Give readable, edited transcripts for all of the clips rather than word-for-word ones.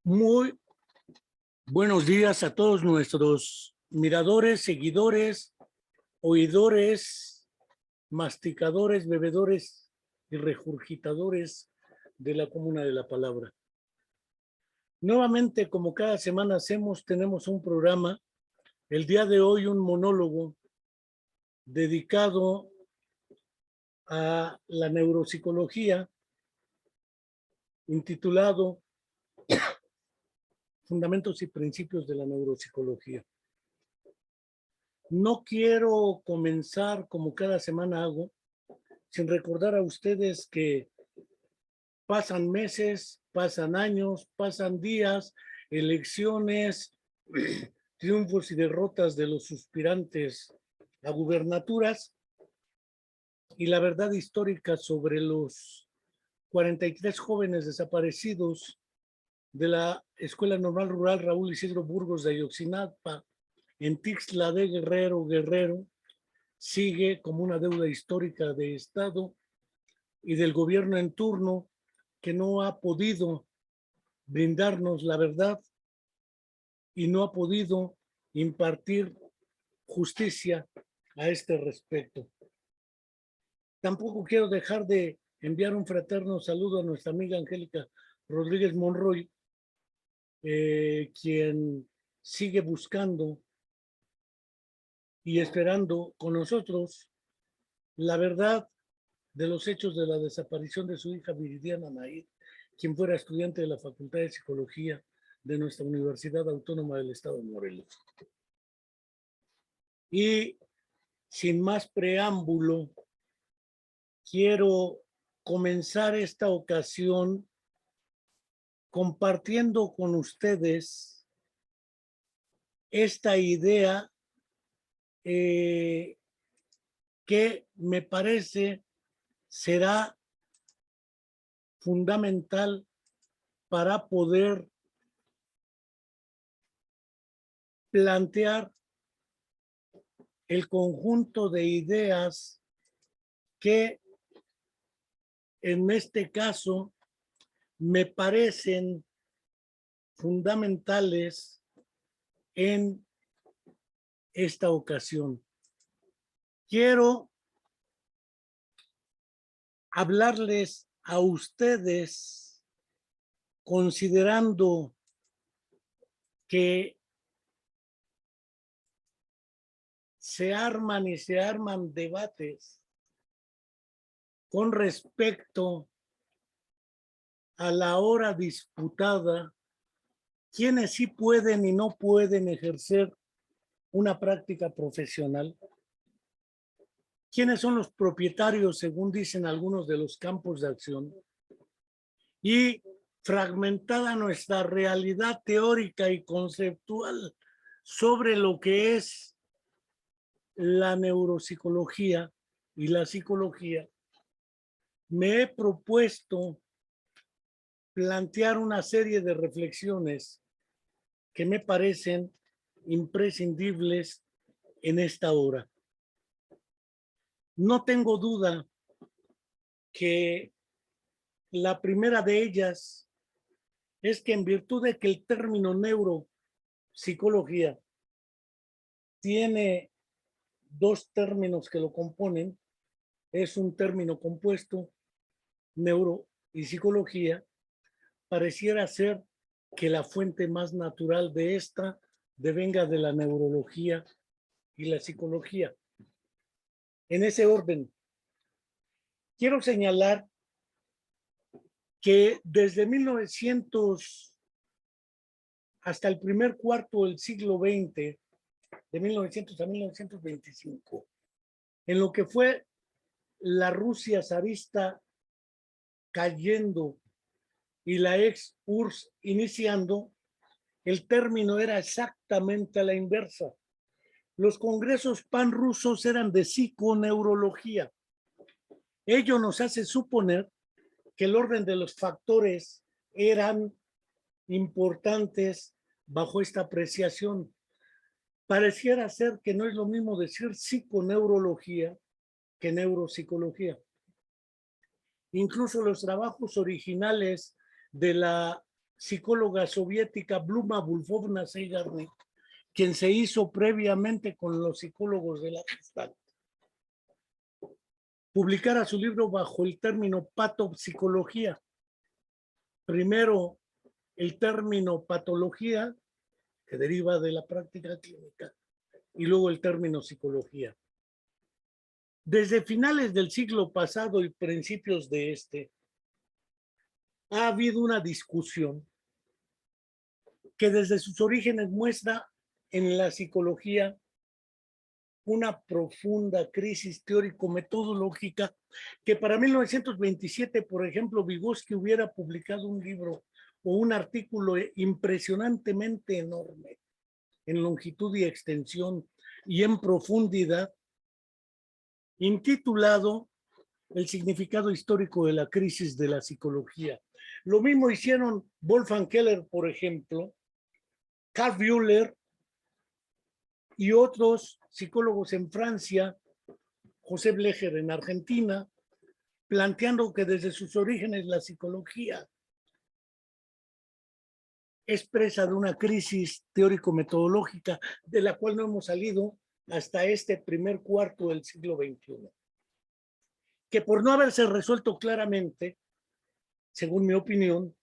Muy buenos días a todos nuestros miradores, seguidores, oidores, masticadores, bebedores y regurgitadores de la Comuna de la Palabra. Nuevamente, como cada semana hacemos, tenemos un programa. El día de hoy un monólogo dedicado a la neuropsicología, intitulado Fundamentos y Principios de la Neuropsicología. No quiero comenzar, como cada semana hago, sin recordar a ustedes que pasan meses, pasan años, pasan días, elecciones, triunfos y derrotas de los suspirantes a gubernaturas, y la verdad histórica sobre los 43 jóvenes desaparecidos de la Escuela Normal Rural Raúl Isidro Burgos de Ayotzinapa en Tixla de Guerrero, sigue como una deuda histórica de Estado y del gobierno en turno, que no ha podido brindarnos la verdad y no ha podido impartir justicia a este respecto. Tampoco quiero dejar de enviar un fraterno saludo a nuestra amiga Angélica Rodríguez Monroy, quien sigue buscando y esperando con nosotros la verdad de los hechos de la desaparición de su hija Viridiana Nair, quien fuera estudiante de la Facultad de Psicología de nuestra Universidad Autónoma del Estado de Morelos. Y sin más preámbulo, quiero comenzar esta ocasión compartiendo con ustedes esta idea que me parece será fundamental para poder plantear el conjunto de ideas que en este caso me parecen fundamentales en esta ocasión. Quiero hablarles a ustedes considerando que se arman debates con respecto a la hora disputada, quienes sí pueden y no pueden ejercer una práctica profesional, quiénes son los propietarios, según dicen algunos, de los campos de acción, y fragmentada nuestra realidad teórica y conceptual sobre lo que es la neuropsicología y la psicología, me he propuesto plantear una serie de reflexiones que me parecen imprescindibles en esta hora. No tengo duda que la primera de ellas es que, en virtud de que el término neuropsicología tiene dos términos que lo componen, es un término compuesto, neuro y psicología, pareciera ser que la fuente más natural de esta devenga de la neurología y la psicología. En ese orden, quiero señalar que desde 1900 hasta el primer cuarto del siglo XX, de 1900 a 1925, en lo que fue la Rusia zarista cayendo y la ex URSS iniciando, el término era exactamente a la inversa. Los congresos panrusos eran de psiconeurología. Ello nos hace suponer que el orden de los factores eran importantes bajo esta apreciación. Pareciera ser que no es lo mismo decir psiconeurología que neuropsicología. Incluso los trabajos originales de la psicóloga soviética Bluma Bulfovna Seigarnik, quien se hizo previamente con los psicólogos de la Gestalt, publicara su libro bajo el término patopsicología. Primero el término patología, que deriva de la práctica clínica, y luego el término psicología. Desde finales del siglo pasado y principios de este, ha habido una discusión que desde sus orígenes muestra en la psicología una profunda crisis teórico-metodológica que para 1927, por ejemplo, Vygotsky hubiera publicado un libro o un artículo impresionantemente enorme en longitud y extensión y en profundidad, intitulado El significado histórico de la crisis de la psicología. Lo mismo hicieron Wolfgang Keller, por ejemplo, Karl Bühler y otros psicólogos en Francia, José Blecher en Argentina, planteando que desde sus orígenes la psicología es presa de una crisis teórico-metodológica de la cual no hemos salido hasta este primer cuarto del siglo XXI. Que por no haberse resuelto claramente, según mi opinión,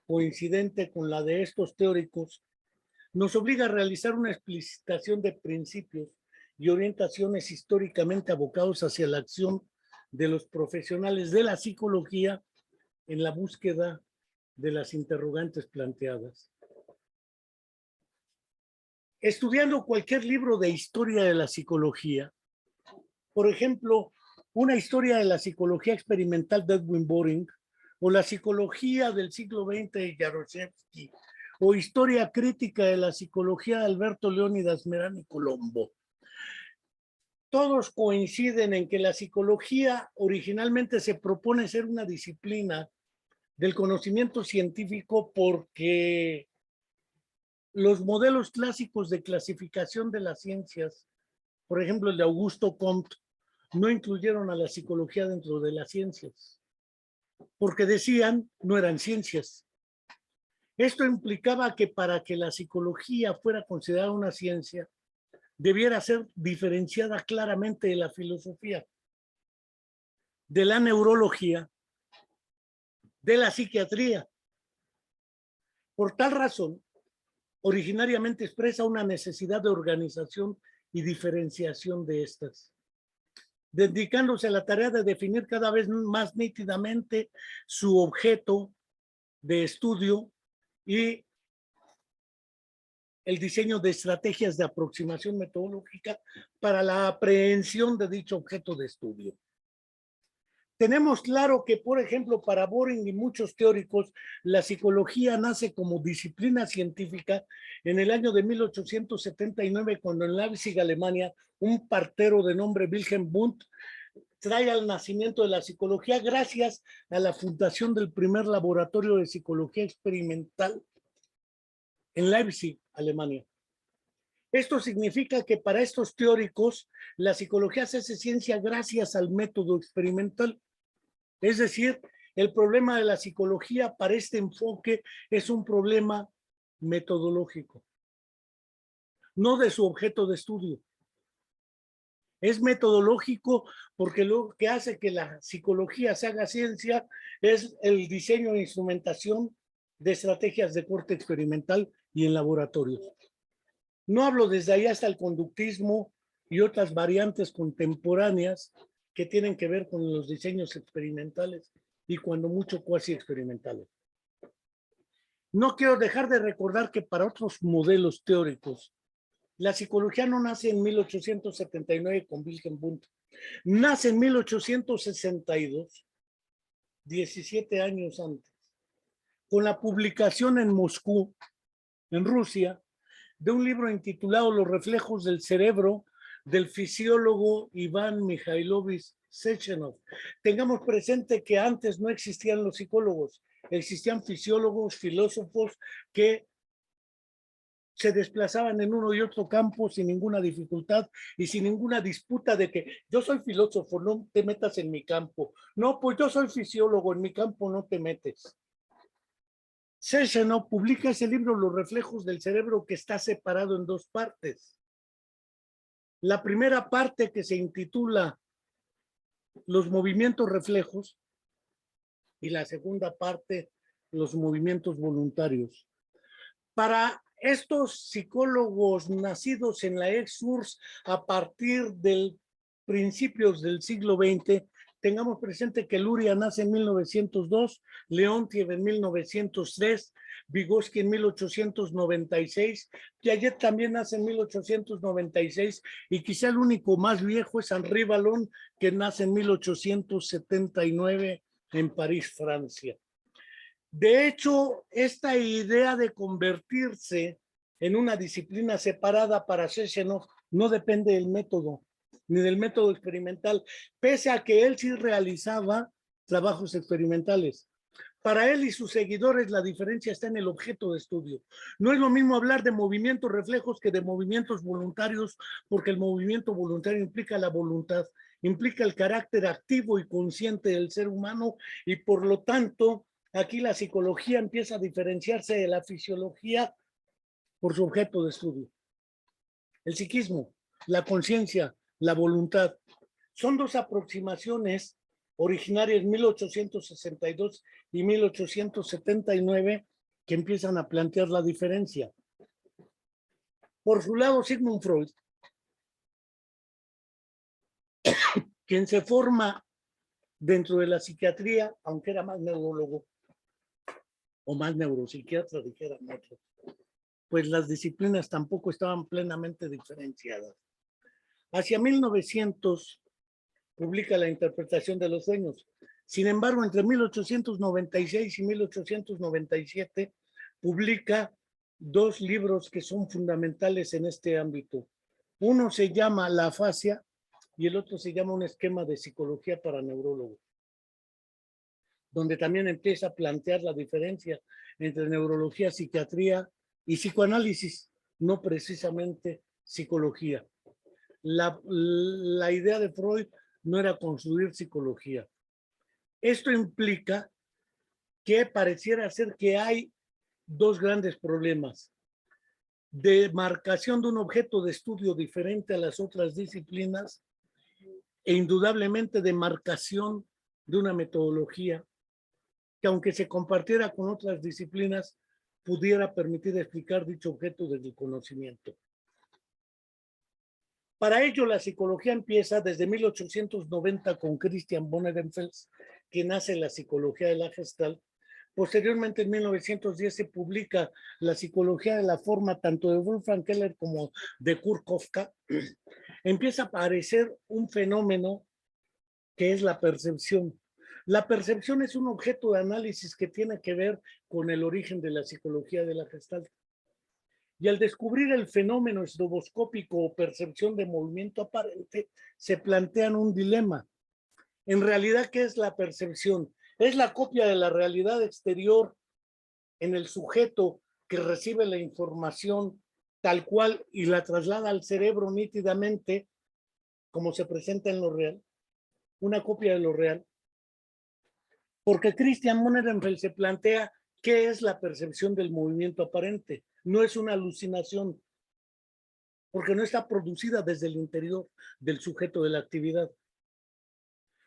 coincidente con la de estos teóricos, nos obliga a realizar una explicitación de principios y orientaciones históricamente abocados hacia la acción de los profesionales de la psicología en la búsqueda de las interrogantes planteadas. Estudiando cualquier libro de historia de la psicología, por ejemplo, una historia de la psicología experimental de Edwin Boring, o la psicología del siglo XX de Jaroszewski, o historia crítica de la psicología de Alberto Leónidas Merán y Colombo. Todos coinciden en que la psicología originalmente se propone ser una disciplina del conocimiento científico porque los modelos clásicos de clasificación de las ciencias, por ejemplo el de Augusto Comte, no incluyeron a la psicología dentro de las ciencias, porque decían no eran ciencias. Esto implicaba que para que la psicología fuera considerada una ciencia, debiera ser diferenciada claramente de la filosofía, de la neurología, de la psiquiatría. Por tal razón, originariamente expresa una necesidad de organización y diferenciación de estas, dedicándose a la tarea de definir cada vez más nítidamente su objeto de estudio y el diseño de estrategias de aproximación metodológica para la aprehensión de dicho objeto de estudio. Tenemos claro que, por ejemplo, para Boring y muchos teóricos, la psicología nace como disciplina científica en el año de 1879, cuando en Leipzig, Alemania, un partero de nombre Wilhelm Wundt trae al nacimiento de la psicología gracias a la fundación del primer laboratorio de psicología experimental en Leipzig, Alemania. Esto significa que para estos teóricos la psicología se hace ciencia gracias al método experimental. Es decir, el problema de la psicología para este enfoque es un problema metodológico, no de su objeto de estudio. Es metodológico porque lo que hace que la psicología se haga ciencia es el diseño e instrumentación de estrategias de corte experimental y en laboratorios. No hablo desde ahí hasta el conductismo y otras variantes contemporáneas que tienen que ver con los diseños experimentales y cuando mucho cuasi experimentales. No quiero dejar de recordar que para otros modelos teóricos, la psicología no nace en 1879 con Wilhelm Wundt, nace en 1862, 17 años antes, con la publicación en Moscú, en Rusia, de un libro intitulado Los reflejos del cerebro del fisiólogo Iván Mikhailovich Sechenov. Tengamos presente que antes no existían los psicólogos, existían fisiólogos, filósofos que se desplazaban en uno y otro campo sin ninguna dificultad y sin ninguna disputa de que yo soy filósofo, no te metas en mi campo. No, pues yo soy fisiólogo, en mi campo no te metes. Secheno publica ese libro, Los reflejos del cerebro, que está separado en dos partes. La primera parte, que se intitula Los movimientos reflejos, y la segunda parte, los movimientos voluntarios. Para estos psicólogos nacidos en la ex-URSS a partir de principios del siglo XX, tengamos presente que Luria nace en 1902, Leontiev en 1903, Vygotsky en 1896, Piaget también nace en 1896, y quizá el único más viejo es Henri Vallon, que nace en 1879 en París, Francia. De hecho, esta idea de convertirse en una disciplina separada para Sechenov no depende del método, ni del método experimental, pese a que él sí realizaba trabajos experimentales. Para él y sus seguidores la diferencia está en el objeto de estudio. No es lo mismo hablar de movimientos reflejos que de movimientos voluntarios, porque el movimiento voluntario implica la voluntad, implica el carácter activo y consciente del ser humano, y por lo tanto aquí la psicología empieza a diferenciarse de la fisiología por su objeto de estudio. El psiquismo, la conciencia, la voluntad, son dos aproximaciones originarias en 1862 y 1879 que empiezan a plantear la diferencia. Por su lado, Sigmund Freud, quien se forma dentro de la psiquiatría, aunque era más neurólogo o más neuropsiquiatra, dijeran otros, pues las disciplinas tampoco estaban plenamente diferenciadas. Hacia 1900 publica La interpretación de los sueños. Sin embargo, entre 1896 y 1897 publica dos libros que son fundamentales en este ámbito. Uno se llama La afasia y el otro se llama Un esquema de psicología para neurólogos, donde también empieza a plantear la diferencia entre neurología, psiquiatría y psicoanálisis, no precisamente psicología. La idea de Freud no era construir psicología. Esto implica que pareciera ser que hay dos grandes problemas: de marcación de un objeto de estudio diferente a las otras disciplinas, e indudablemente de marcación de una metodología que, aunque se compartiera con otras disciplinas, pudiera permitir explicar dicho objeto desde el conocimiento. Para ello, la psicología empieza desde 1890 con Christian von Ehrenfels, que nace la psicología de la Gestalt. Posteriormente, en 1910, se publica La psicología de la forma, tanto de Wolfgang Keller como de Kurt Kafka. Empieza a aparecer un fenómeno que es la percepción. La percepción es un objeto de análisis que tiene que ver con el origen de la psicología de la Gestalt. Y al descubrir el fenómeno estroboscópico o percepción de movimiento aparente, se plantean un dilema. En realidad, ¿qué es la percepción? Es la copia de la realidad exterior en el sujeto que recibe la información tal cual y la traslada al cerebro nítidamente, como se presenta en lo real, una copia de lo real. Porque Christian von Ehrenfels se plantea qué es la percepción del movimiento aparente. No es una alucinación, porque no está producida desde el interior del sujeto de la actividad.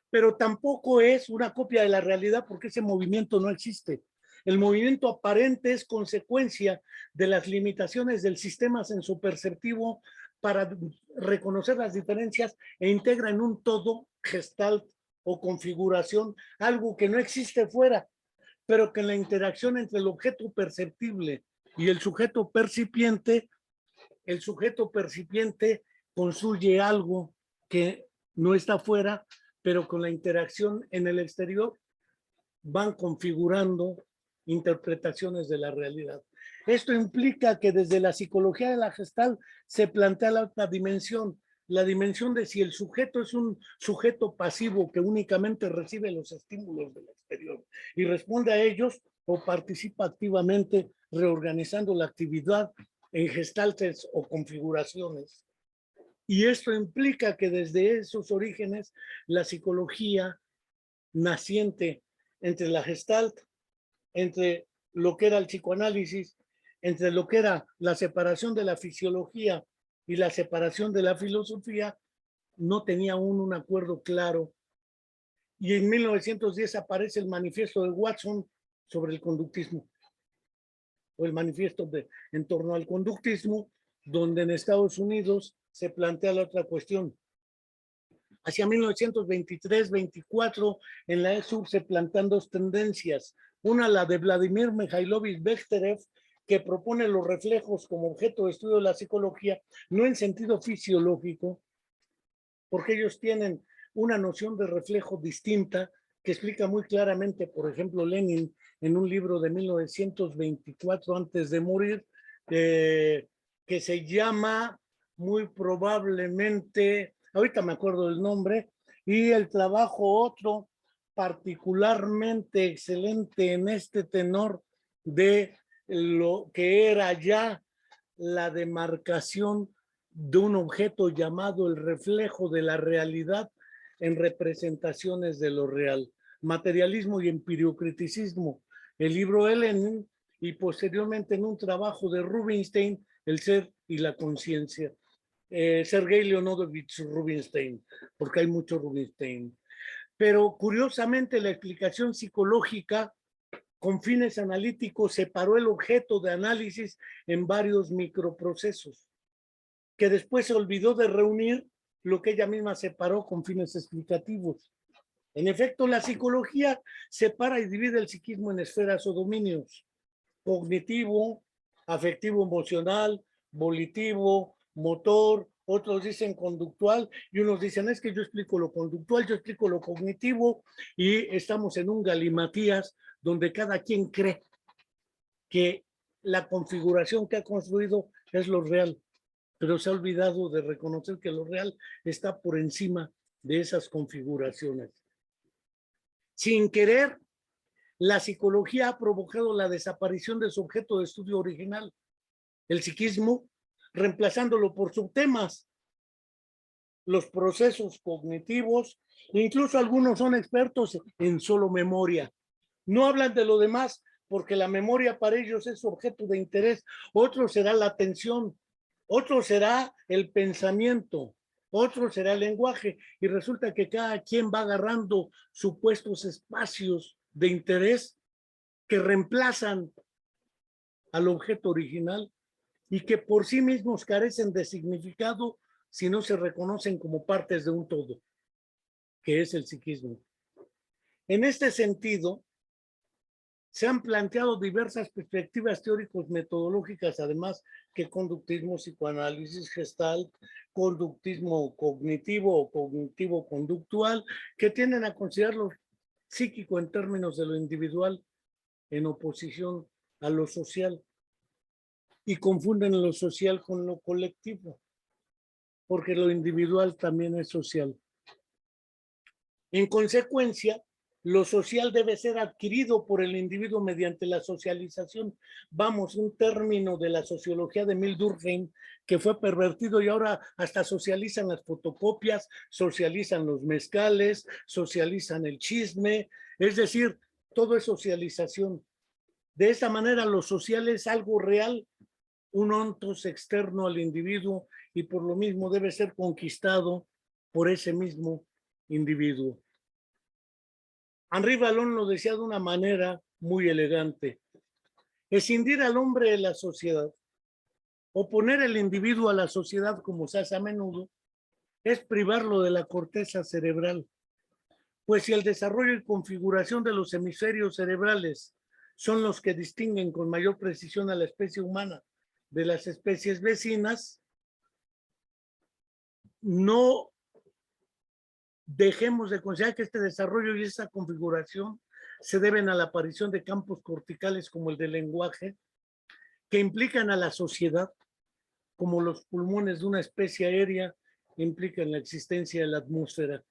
Pero tampoco es una copia de la realidad, porque ese movimiento no existe. El movimiento aparente es consecuencia de las limitaciones del sistema sensoperceptivo para reconocer las diferencias e integra en un todo gestalt o configuración algo que no existe fuera, pero que en la interacción entre el objeto perceptible y el sujeto percipiente construye algo que no está fuera, pero con la interacción en el exterior van configurando interpretaciones de la realidad. Esto implica que desde la psicología de la Gestalt se plantea la otra dimensión, la dimensión de si el sujeto es un sujeto pasivo que únicamente recibe los estímulos del exterior y responde a ellos, o participa activamente reorganizando la actividad en gestaltes o configuraciones. Y esto implica que desde esos orígenes la psicología naciente entre la Gestalt, entre lo que era el psicoanálisis, entre lo que era la separación de la fisiología y la separación de la filosofía, no tenía aún un acuerdo claro. Y en 1910 aparece el manifiesto de Watson sobre el conductismo, o el manifiesto en torno al conductismo, donde en Estados Unidos se plantea la otra cuestión. Hacia 1923-24, en la ESUR se plantean dos tendencias. Una, la de Vladimir Mikhailovich Bekhterev, que propone los reflejos como objeto de estudio de la psicología, no en sentido fisiológico, porque ellos tienen una noción de reflejo distinta que explica muy claramente, por ejemplo, Lenin en un libro de 1924 antes de morir, que se llama muy probablemente, ahorita me acuerdo del nombre, y el trabajo otro particularmente excelente en este tenor de lo que era ya la demarcación de un objeto llamado el reflejo de la realidad en representaciones de lo real, materialismo y empiriocriticismo, el libro de Lenin, y posteriormente en un trabajo de Rubinstein, el ser y la conciencia. Sergei Leonidovich Rubinstein, porque hay mucho Rubinstein. Pero curiosamente la explicación psicológica con fines analíticos separó el objeto de análisis en varios microprocesos, que después se olvidó de reunir lo que ella misma separó con fines explicativos. En efecto, la psicología separa y divide el psiquismo en esferas o dominios: cognitivo, afectivo emocional, volitivo, motor, otros dicen conductual y unos dicen es que yo explico lo conductual, yo explico lo cognitivo, y estamos en un galimatías donde cada quien cree que la configuración que ha construido es lo real, pero se ha olvidado de reconocer que lo real está por encima de esas configuraciones. Sin querer, la psicología ha provocado la desaparición de su objeto de estudio original, el psiquismo, reemplazándolo por subtemas, los procesos cognitivos, incluso algunos son expertos en solo memoria. No hablan de lo demás porque la memoria para ellos es objeto de interés. Otro será la atención, otro será el pensamiento, otro será el lenguaje, y resulta que cada quien va agarrando supuestos espacios de interés que reemplazan al objeto original y que por sí mismos carecen de significado si no se reconocen como partes de un todo, que es el psiquismo. En este sentido, se han planteado diversas perspectivas teóricos metodológicas, además que conductismo, psicoanálisis, gestalt, conductismo cognitivo o cognitivo conductual, que tienden a considerar lo psíquico en términos de lo individual en oposición a lo social, y confunden lo social con lo colectivo, porque lo individual también es social. En consecuencia, lo social debe ser adquirido por el individuo mediante la socialización. Vamos, un término de la sociología de Emil Durkheim que fue pervertido y ahora hasta socializan las fotocopias, socializan los mezcales, socializan el chisme, es decir, todo es socialización. De esta manera, lo social es algo real, un ontos externo al individuo, y por lo mismo debe ser conquistado por ese mismo individuo. Henri Vallon lo decía de una manera muy elegante: escindir al hombre de la sociedad o poner el individuo a la sociedad, como se hace a menudo, es privarlo de la corteza cerebral, pues si el desarrollo y configuración de los hemisferios cerebrales son los que distinguen con mayor precisión a la especie humana de las especies vecinas, no dejemos de considerar que este desarrollo y esta configuración se deben a la aparición de campos corticales como el del lenguaje, que implican a la sociedad, como los pulmones de una especie aérea implican la existencia de la atmósfera.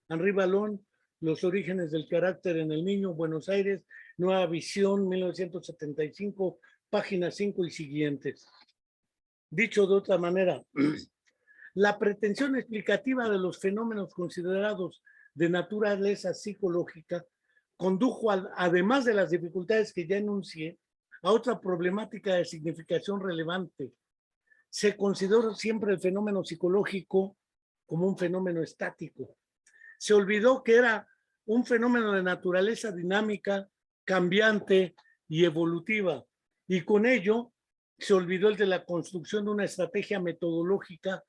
Henri Vallon, Los orígenes del carácter en el niño, Buenos Aires, Nueva Visión, 1975, página 5 y siguientes. Dicho de otra manera, la pretensión explicativa de los fenómenos considerados de naturaleza psicológica condujo, además de las dificultades que ya enuncié, a otra problemática de significación relevante. Se consideró siempre el fenómeno psicológico como un fenómeno estático. Se olvidó que era un fenómeno de naturaleza dinámica, cambiante y evolutiva. Y con ello se olvidó el de la construcción de una estrategia metodológica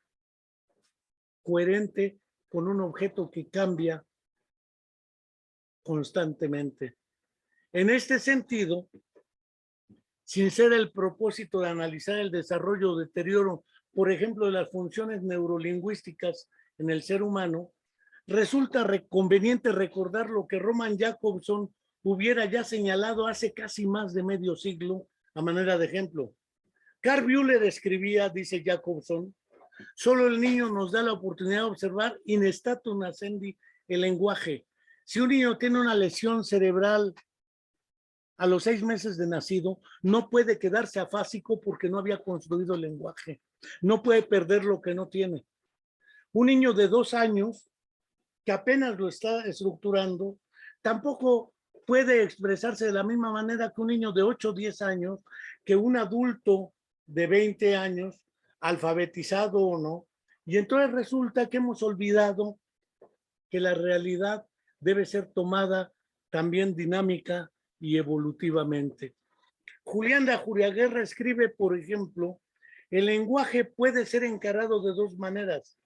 coherente con un objeto que cambia constantemente. En este sentido, sin ser el propósito de analizar el desarrollo o deterioro, por ejemplo, de las funciones neurolingüísticas en el ser humano, resulta conveniente recordar lo que Roman Jakobson hubiera ya señalado hace casi más de medio siglo a manera de ejemplo. Carl Buehler escribía, dice Jakobson, solo el niño nos da la oportunidad de observar in statu nascendi el lenguaje. Si un niño tiene una lesión cerebral a los 6 meses de nacido, no puede quedarse afásico porque no había construido el lenguaje. No puede perder lo que no tiene. Un niño de 2 años, que apenas lo está estructurando, tampoco puede expresarse de la misma manera que un niño de 8 o 10 años, que un adulto de 20 años, alfabetizado o no. Y entonces resulta que hemos olvidado que la realidad debe ser tomada también dinámica y evolutivamente. Julián de Ajuriaguerra escribe, por ejemplo, el lenguaje puede ser encarado de 2 maneras,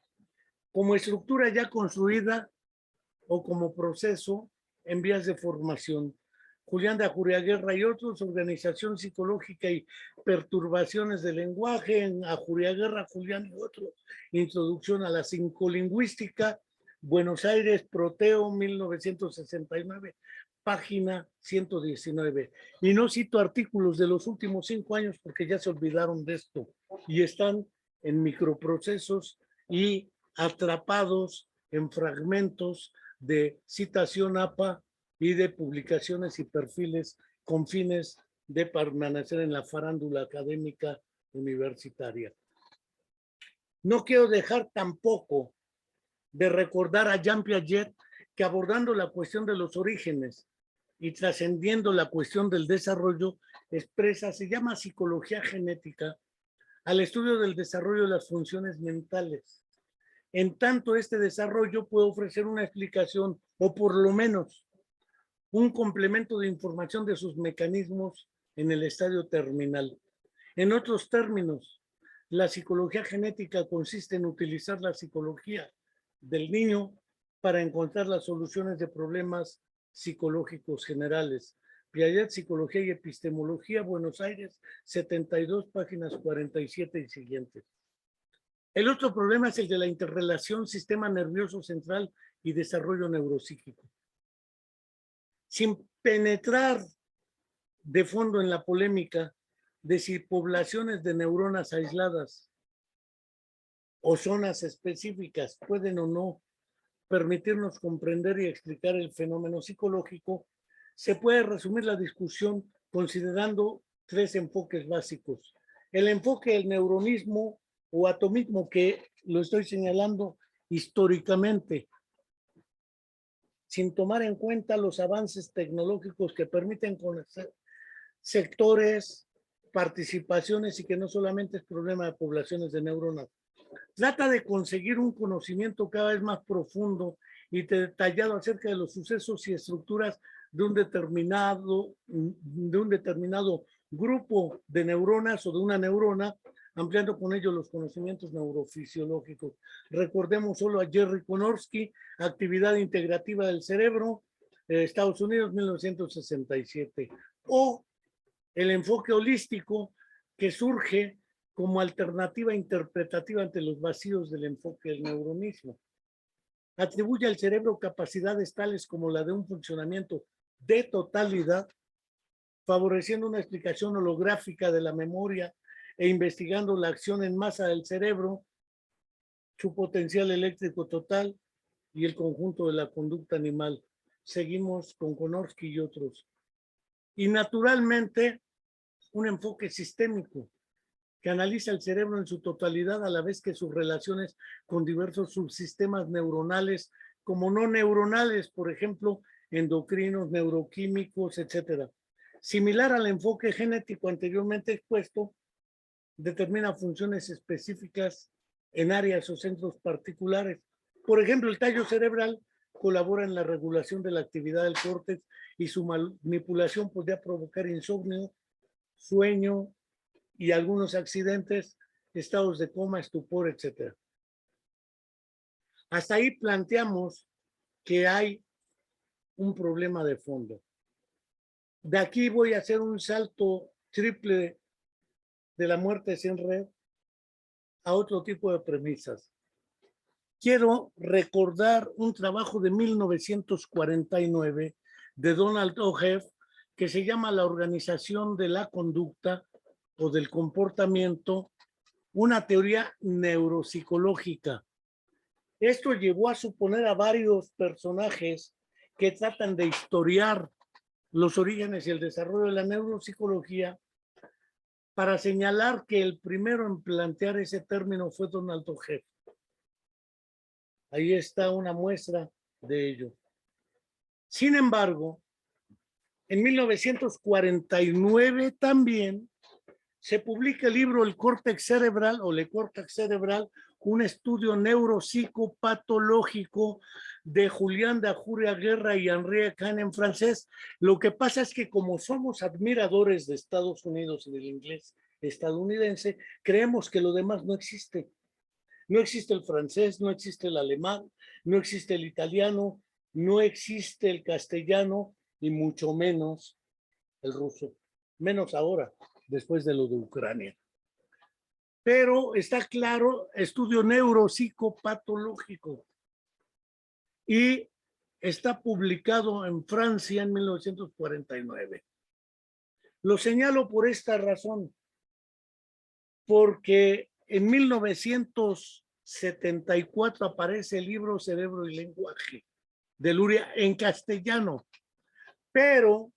como estructura ya construida o como proceso en vías de formación. Julián de Ajuriaguerra y otros, Organización Psicológica y Perturbaciones del Lenguaje, en Ajuriaguerra, Julián y otros, Introducción a la Psicolingüística, Buenos Aires, Proteo, 1969, página 119. Y no cito artículos de los últimos 5 años porque ya se olvidaron de esto y están en microprocesos y atrapados en fragmentos de citación APA y de publicaciones y perfiles con fines de permanecer en la farándula académica universitaria. No quiero dejar tampoco de recordar a Jean Piaget, que abordando la cuestión de los orígenes y trascendiendo la cuestión del desarrollo, expresa, se llama psicología genética, al estudio del desarrollo de las funciones mentales. En tanto, este desarrollo puede ofrecer una explicación o por lo menos un complemento de información de sus mecanismos en el estadio terminal. En otros términos, la psicología genética consiste en utilizar la psicología del niño para encontrar las soluciones de problemas psicológicos generales. Piaget, Psicología y Epistemología, Buenos Aires, 72, páginas 47 y siguientes. El otro problema es el de la interrelación sistema nervioso central y desarrollo neuropsíquico. Sin penetrar de fondo en la polémica de si poblaciones de neuronas aisladas o zonas específicas pueden o no permitirnos comprender y explicar el fenómeno psicológico, se puede resumir la discusión considerando 3 enfoques básicos. El enfoque del neuronismo o atomismo, que lo estoy señalando históricamente, sin tomar en cuenta los avances tecnológicos que permiten conocer sectores, participaciones y que no solamente es problema de poblaciones de neuronas. Trata de conseguir un conocimiento cada vez más profundo y detallado acerca de los sucesos y estructuras de un determinado grupo de neuronas o de una neurona, ampliando con ello los conocimientos neurofisiológicos. Recordemos solo a Jerry Konorski, Actividad Integrativa del Cerebro, Estados Unidos, 1967. O el enfoque holístico que surge como alternativa interpretativa ante los vacíos del enfoque del neuronismo. Atribuye al cerebro capacidades tales como la de un funcionamiento de totalidad, favoreciendo una explicación holográfica de la memoria e investigando la acción en masa del cerebro, su potencial eléctrico total y el conjunto de la conducta animal. Seguimos con Konorski y otros. Y naturalmente, un enfoque sistémico que analiza el cerebro en su totalidad a la vez que sus relaciones con diversos subsistemas neuronales como no neuronales, por ejemplo, endocrinos, neuroquímicos, etcétera. Similar al enfoque genético anteriormente expuesto, determina funciones específicas en áreas o centros particulares. Por ejemplo, el tallo cerebral colabora en la regulación de la actividad del córtex y su manipulación podría provocar insomnio, sueño y algunos accidentes, estados de coma, estupor, etcétera. Hasta ahí planteamos que hay un problema de fondo. De aquí voy a hacer un salto triple de la muerte sin red a otro tipo de premisas. Quiero recordar un trabajo de 1949 de Donald O'Heff que se llama La organización de la conducta o del comportamiento, una teoría neuropsicológica. Esto llevó a suponer a varios personajes que tratan de historiar los orígenes y el desarrollo de la neuropsicología para señalar que el primero en plantear ese término fue Donald O'Heff. Ahí está una muestra de ello. Sin embargo, en 1949 también se publica el libro El córtex cerebral o Le córtex cerebral, un estudio neuropsicopatológico de Julián Dajuria Guerra y Henri Kahn en francés. Lo que pasa es que como somos admiradores de Estados Unidos y del inglés estadounidense, creemos que lo demás no existe. No existe el francés, no existe el alemán, no existe el italiano, no existe el castellano y mucho menos el ruso. Menos ahora, después de lo de Ucrania. Pero está claro, estudio neuropsicopatológico. Y está publicado en Francia en 1949. Lo señalo por esta razón, porque en 1974 aparece el libro Cerebro y Lenguaje de Luria en castellano, pero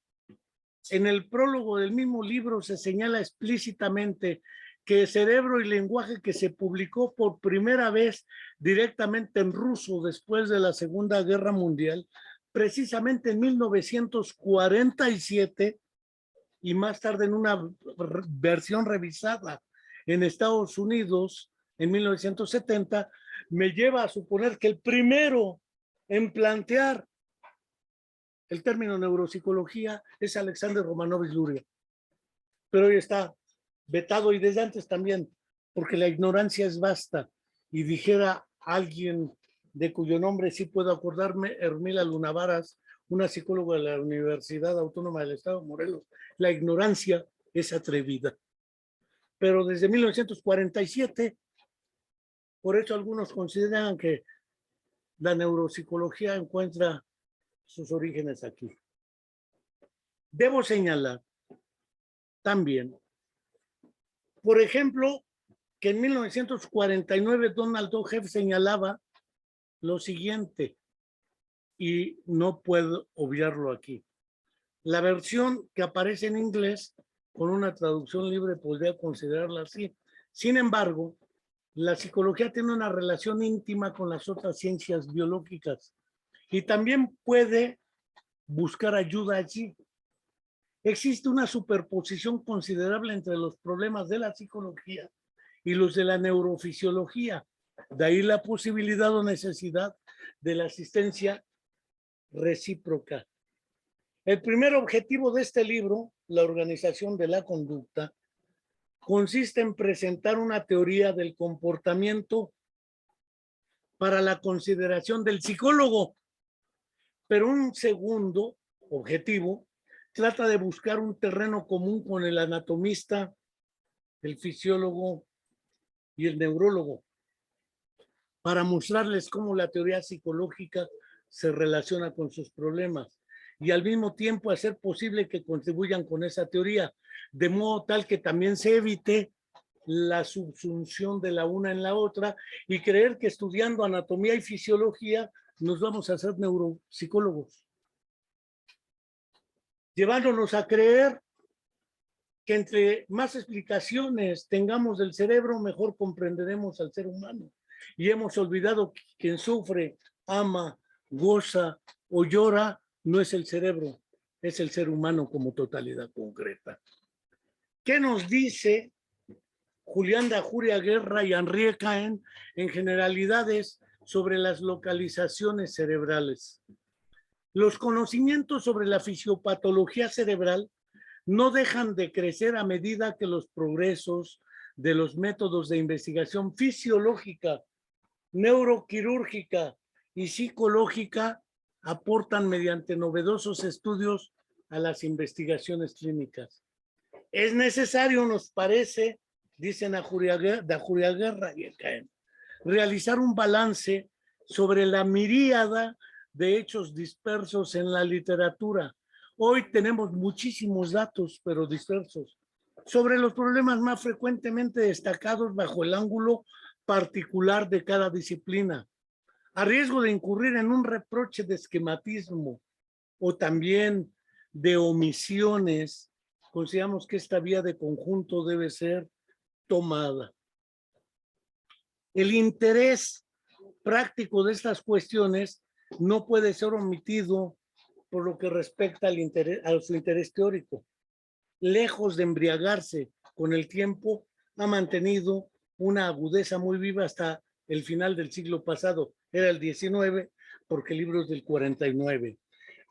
en el prólogo del mismo libro se señala explícitamente que Cerebro y Lenguaje, que se publicó por primera vez directamente en ruso después de la Segunda Guerra Mundial, precisamente en 1947 y más tarde en una versión revisada en Estados Unidos en 1970, me lleva a suponer que el primero en plantear el término neuropsicología es Alexander Romanovich Luria. Pero hoy está vetado y desde antes también, porque la ignorancia es vasta. Y dijera alguien de cuyo nombre sí puedo acordarme, Hermila Lunavaras, una psicóloga de la Universidad Autónoma del Estado de Morelos, la ignorancia es atrevida. Pero desde 1947, por eso algunos consideran que la neuropsicología encuentra sus orígenes aquí. Debo señalar también, por ejemplo, que en 1949 Donald O'Heff señalaba lo siguiente, y no puedo obviarlo aquí. La versión que aparece en inglés, con una traducción libre, podría considerarla así. Sin embargo, la psicología tiene una relación íntima con las otras ciencias biológicas y también puede buscar ayuda allí. Existe una superposición considerable entre los problemas de la psicología y los de la neurofisiología. De ahí la posibilidad o necesidad de la asistencia recíproca. El primer objetivo de este libro, La organización de la conducta, consiste en presentar una teoría del comportamiento para la consideración del psicólogo. Pero un segundo objetivo trata de buscar un terreno común con el anatomista, el fisiólogo y el neurólogo, para mostrarles cómo la teoría psicológica se relaciona con sus problemas y al mismo tiempo hacer posible que contribuyan con esa teoría, de modo tal que también se evite la subsunción de la una en la otra y creer que estudiando anatomía y fisiología nos vamos a hacer neuropsicólogos, llevándonos a creer que entre más explicaciones tengamos del cerebro, mejor comprenderemos al ser humano. Y hemos olvidado que quien sufre, ama, goza o llora no es el cerebro, es el ser humano como totalidad concreta. ¿Qué nos dice Julián de Ajuria Guerra y Henri Cahen en generalidades sobre las localizaciones cerebrales? Los conocimientos sobre la fisiopatología cerebral no dejan de crecer a medida que los progresos de los métodos de investigación fisiológica, neuroquirúrgica y psicológica aportan mediante novedosos estudios a las investigaciones clínicas. Es necesario, nos parece, dicen Ajuria Guerra y Cahen, realizar un balance sobre la miríada de hechos dispersos en la literatura. Hoy tenemos muchísimos datos, pero dispersos, sobre los problemas más frecuentemente destacados bajo el ángulo particular de cada disciplina, a riesgo de incurrir en un reproche de esquematismo o también de omisiones. Consideramos que esta vía de conjunto debe ser tomada. El interés práctico de estas cuestiones no puede ser omitido por lo que respecta a su interés teórico. Lejos de embriagarse con el tiempo, ha mantenido una agudeza muy viva hasta el final del siglo pasado. Era el 19, porque el libro es del 49.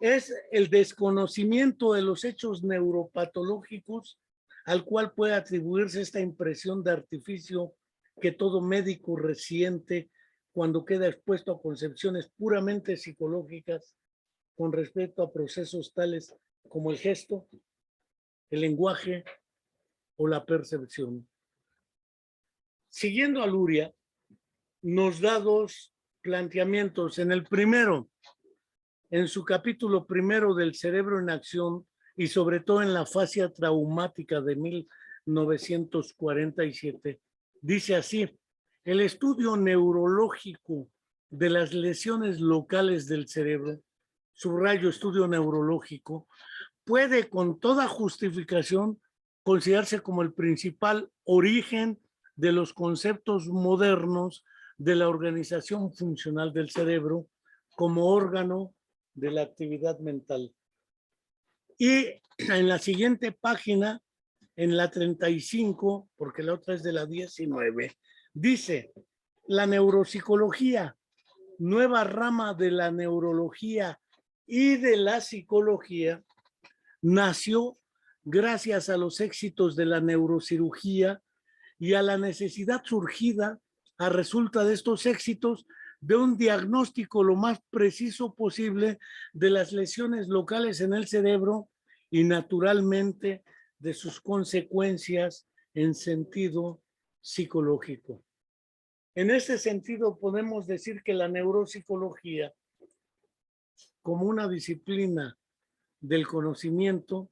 Es el desconocimiento de los hechos neuropatológicos al cual puede atribuirse esta impresión de artificio que todo médico resiente cuando queda expuesto a concepciones puramente psicológicas con respecto a procesos tales como el gesto, el lenguaje o la percepción. Siguiendo a Luria, nos da dos planteamientos. En el primero, en su capítulo primero del cerebro en acción y sobre todo en la fascia traumática de 1947, dice así: el estudio neurológico de las lesiones locales del cerebro, subrayo estudio neurológico, puede con toda justificación considerarse como el principal origen de los conceptos modernos de la organización funcional del cerebro como órgano de la actividad mental. Y en la siguiente página, en la 35, porque la otra es de la 19, dice: la neuropsicología, nueva rama de la neurología y de la psicología, nació gracias a los éxitos de la neurocirugía y a la necesidad surgida a resulta de estos éxitos de un diagnóstico lo más preciso posible de las lesiones locales en el cerebro y naturalmente de sus consecuencias en sentido psicológico. En ese sentido podemos decir que la neuropsicología, como una disciplina del conocimiento,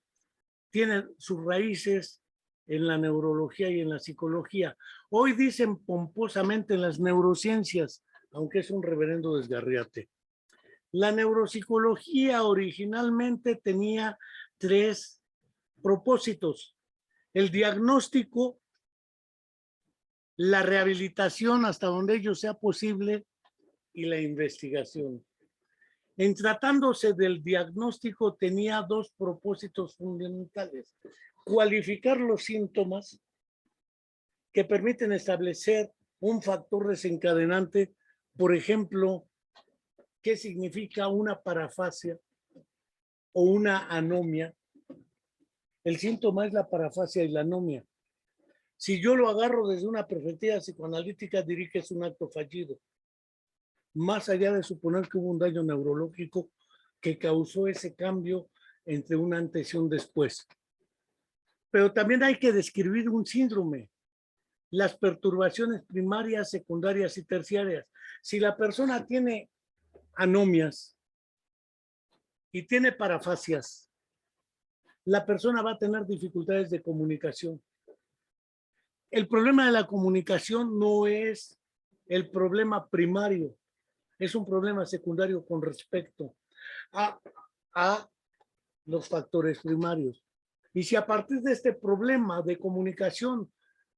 tiene sus raíces en la neurología y en la psicología. Hoy dicen pomposamente en las neurociencias, aunque es un reverendo desgarriate. La neuropsicología originalmente tenía tres propósitos: el diagnóstico, la rehabilitación hasta donde ello sea posible y la investigación. En tratándose del diagnóstico, tenía dos propósitos fundamentales: cualificar los síntomas que permiten establecer un factor desencadenante, por ejemplo, qué significa una parafasia o una anomia. El síntoma es la parafasia y la anomia. Si yo lo agarro desde una perspectiva psicoanalítica, diría que es un acto fallido, más allá de suponer que hubo un daño neurológico que causó ese cambio entre un antes y un después. Pero también hay que describir un síndrome, las perturbaciones primarias, secundarias y terciarias. Si la persona tiene anomias y tiene parafasias, la persona va a tener dificultades de comunicación. El problema de la comunicación no es el problema primario, es un problema secundario con respecto a los factores primarios. Y si a partir de este problema de comunicación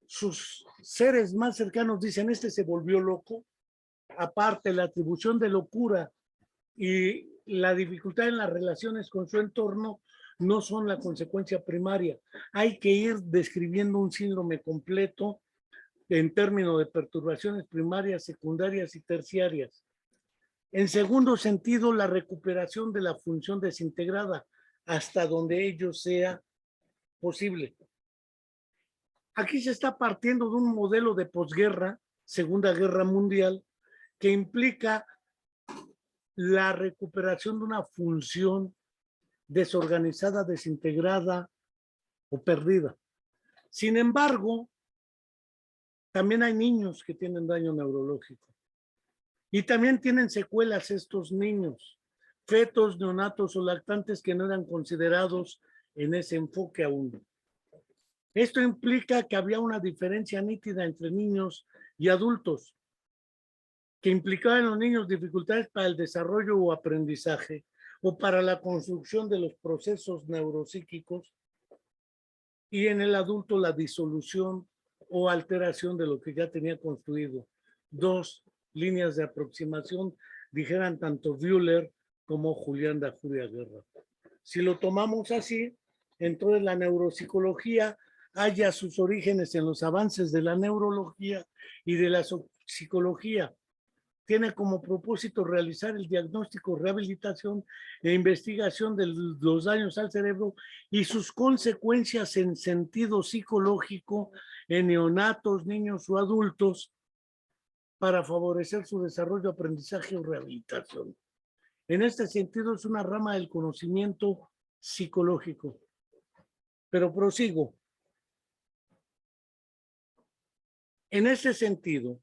sus seres más cercanos dicen: este se volvió loco, aparte la atribución de locura y la dificultad en las relaciones con su entorno no son la consecuencia primaria. Hay que ir describiendo un síndrome completo en términos de perturbaciones primarias, secundarias y terciarias. En segundo sentido, la recuperación de la función desintegrada hasta donde ello sea posible. Aquí se está partiendo de un modelo de posguerra, Segunda Guerra Mundial, que implica la recuperación de una función desorganizada, desintegrada o perdida. Sin embargo, también hay niños que tienen daño neurológico y también tienen secuelas estos niños, fetos, neonatos o lactantes que no eran considerados en ese enfoque aún. Esto implica que había una diferencia nítida entre niños y adultos, que implicaba en los niños dificultades para el desarrollo o aprendizaje o para la construcción de los procesos neuropsíquicos, y en el adulto la disolución o alteración de lo que ya tenía construido. Dos líneas de aproximación, dijeran tanto Bühler como Julián da Julia Guerra. Si lo tomamos así, entonces la neuropsicología halla sus orígenes en los avances de la neurología y de la psicología. Tiene como propósito realizar el diagnóstico, rehabilitación e investigación de los daños al cerebro y sus consecuencias en sentido psicológico en neonatos, niños o adultos para favorecer su desarrollo, aprendizaje o rehabilitación. En este sentido es una rama del conocimiento psicológico. Pero prosigo. En ese sentido,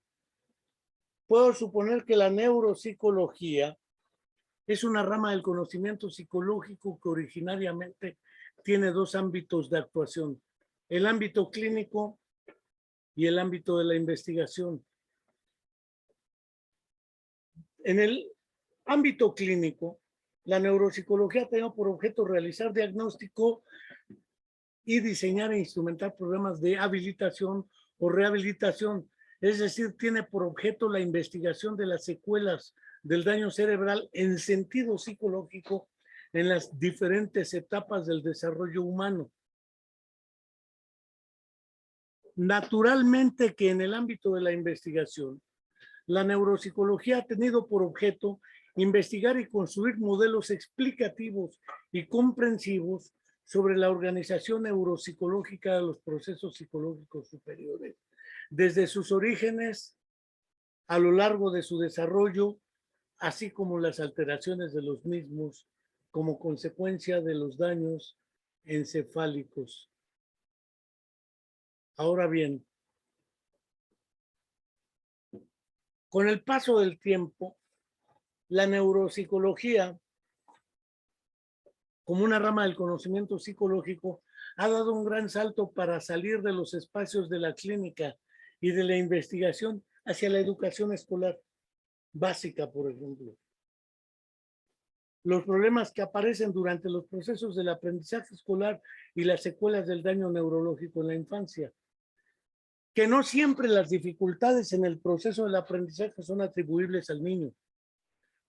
puedo suponer que la neuropsicología es una rama del conocimiento psicológico que originariamente tiene dos ámbitos de actuación: el ámbito clínico y el ámbito de la investigación. En el ámbito clínico, la neuropsicología ha tenido por objeto realizar diagnóstico y diseñar e instrumentar programas de habilitación o rehabilitación. Es decir, tiene por objeto la investigación de las secuelas del daño cerebral en sentido psicológico en las diferentes etapas del desarrollo humano. Naturalmente que en el ámbito de la investigación, la neuropsicología ha tenido por objeto investigar y construir modelos explicativos y comprensivos sobre la organización neuropsicológica de los procesos psicológicos superiores, desde sus orígenes a lo largo de su desarrollo, así como las alteraciones de los mismos como consecuencia de los daños encefálicos. Ahora bien, con el paso del tiempo, la neuropsicología, como una rama del conocimiento psicológico, ha dado un gran salto para salir de los espacios de la clínica y de la investigación hacia la educación escolar básica, por ejemplo. Los problemas que aparecen durante los procesos del aprendizaje escolar y las secuelas del daño neurológico en la infancia. Que no siempre las dificultades en el proceso del aprendizaje son atribuibles al niño,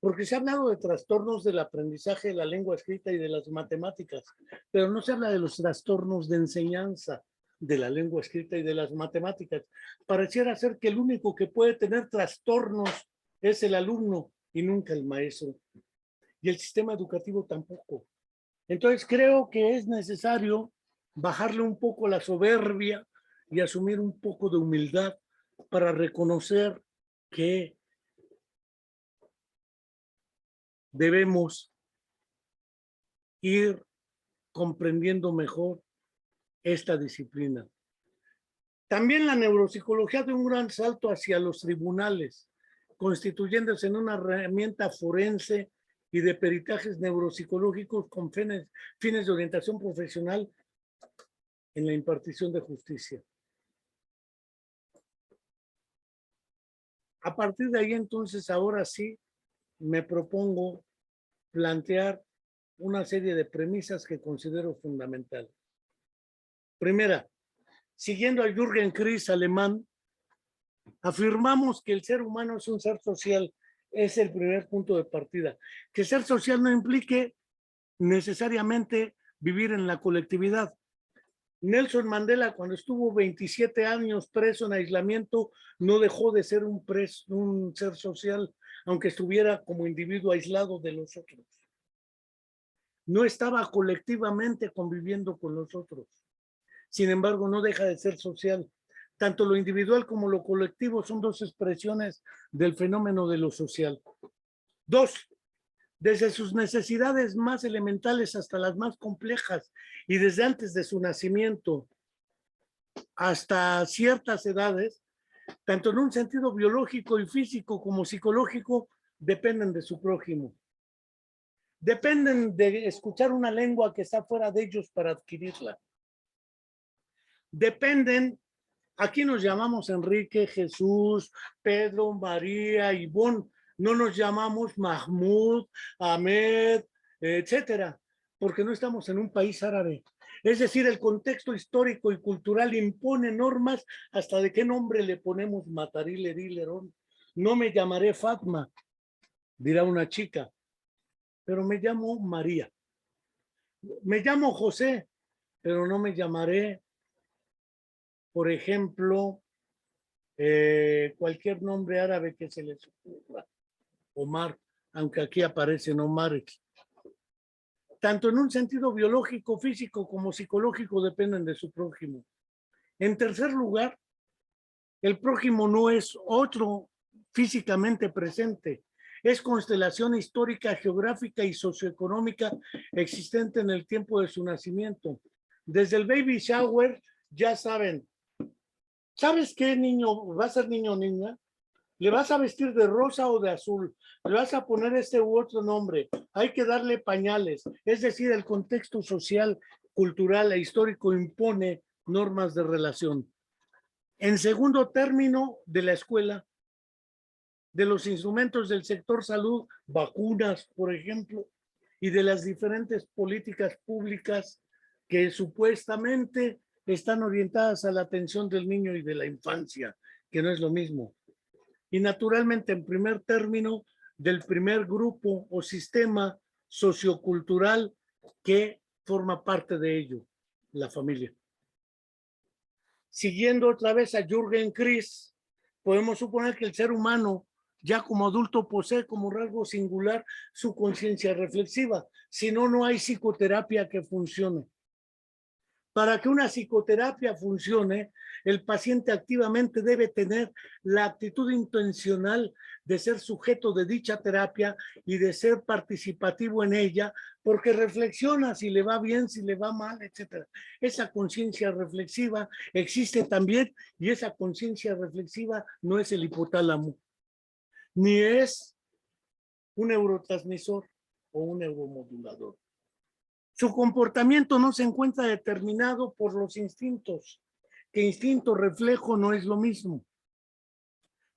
porque se ha hablado de trastornos del aprendizaje de la lengua escrita y de las matemáticas, pero no se habla de los trastornos de enseñanza de la lengua escrita y de las matemáticas. Pareciera ser que el único que puede tener trastornos es el alumno y nunca el maestro. Y el sistema educativo tampoco. Entonces creo que es necesario bajarle un poco la soberbia y asumir un poco de humildad para reconocer que debemos ir comprendiendo mejor esta disciplina. También la neuropsicología da un gran salto hacia los tribunales, constituyéndose en una herramienta forense y de peritajes neuropsicológicos con fines de orientación profesional en la impartición de justicia. A partir de ahí, entonces, ahora sí, me propongo plantear una serie de premisas que considero fundamentales. Primera, siguiendo a Jürgen Chris, alemán, afirmamos que el ser humano es un ser social Es el primer punto de partida. Que ser social no implique necesariamente vivir en la colectividad. Nelson Mandela, cuando estuvo 27 años preso en aislamiento, no dejó de ser un ser social, aunque estuviera como individuo aislado de los otros. No estaba colectivamente conviviendo con los otros. Sin embargo, no deja de ser social. Tanto lo individual como lo colectivo son dos expresiones del fenómeno de lo social. Dos, desde sus necesidades más elementales hasta las más complejas y desde antes de su nacimiento hasta ciertas edades, tanto en un sentido biológico y físico como psicológico, dependen de su prójimo. Dependen de escuchar una lengua que está fuera de ellos para adquirirla. Dependen, aquí nos llamamos Enrique, Jesús, Pedro, María, Ivonne, no nos llamamos Mahmoud, Ahmed, etcétera, porque no estamos en un país árabe. Es decir, el contexto histórico y cultural impone normas hasta de qué nombre le ponemos Mataril, Lerón. No me llamaré Fatma, dirá una chica, pero me llamo María. Me llamo José, pero no me llamaré, por ejemplo, cualquier nombre árabe que se les ocurra. Omar, aunque aquí aparecen Omares. Tanto en un sentido biológico, físico como psicológico dependen de su prójimo. En tercer lugar, el prójimo no es otro físicamente presente, es constelación histórica, geográfica y socioeconómica existente en el tiempo de su nacimiento. Desde el baby shower, ya saben, ¿sabes qué niño va a ser niño o niña? ¿Le vas a vestir de rosa o de azul? ¿Le vas a poner este u otro nombre? Hay que darle pañales. Es decir, el contexto social, cultural e histórico impone normas de relación. En segundo término, de la escuela, de los instrumentos del sector salud, vacunas, por ejemplo, y de las diferentes políticas públicas que supuestamente están orientadas a la atención del niño y de la infancia, que no es lo mismo. Y naturalmente, en primer término, del primer grupo o sistema sociocultural que forma parte de ello, la familia. Siguiendo otra vez a Jürgen Kris, podemos suponer que el ser humano ya como adulto posee como rasgo singular su conciencia reflexiva, si no, no hay psicoterapia que funcione. Para que una psicoterapia funcione, el paciente activamente debe tener la actitud intencional de ser sujeto de dicha terapia y de ser participativo en ella, porque reflexiona si le va bien, si le va mal, etc. Esa conciencia reflexiva existe también y esa conciencia reflexiva no es el hipotálamo, ni es un neurotransmisor o un neuromodulador. Su comportamiento no se encuentra determinado por los instintos, que instinto reflejo no es lo mismo.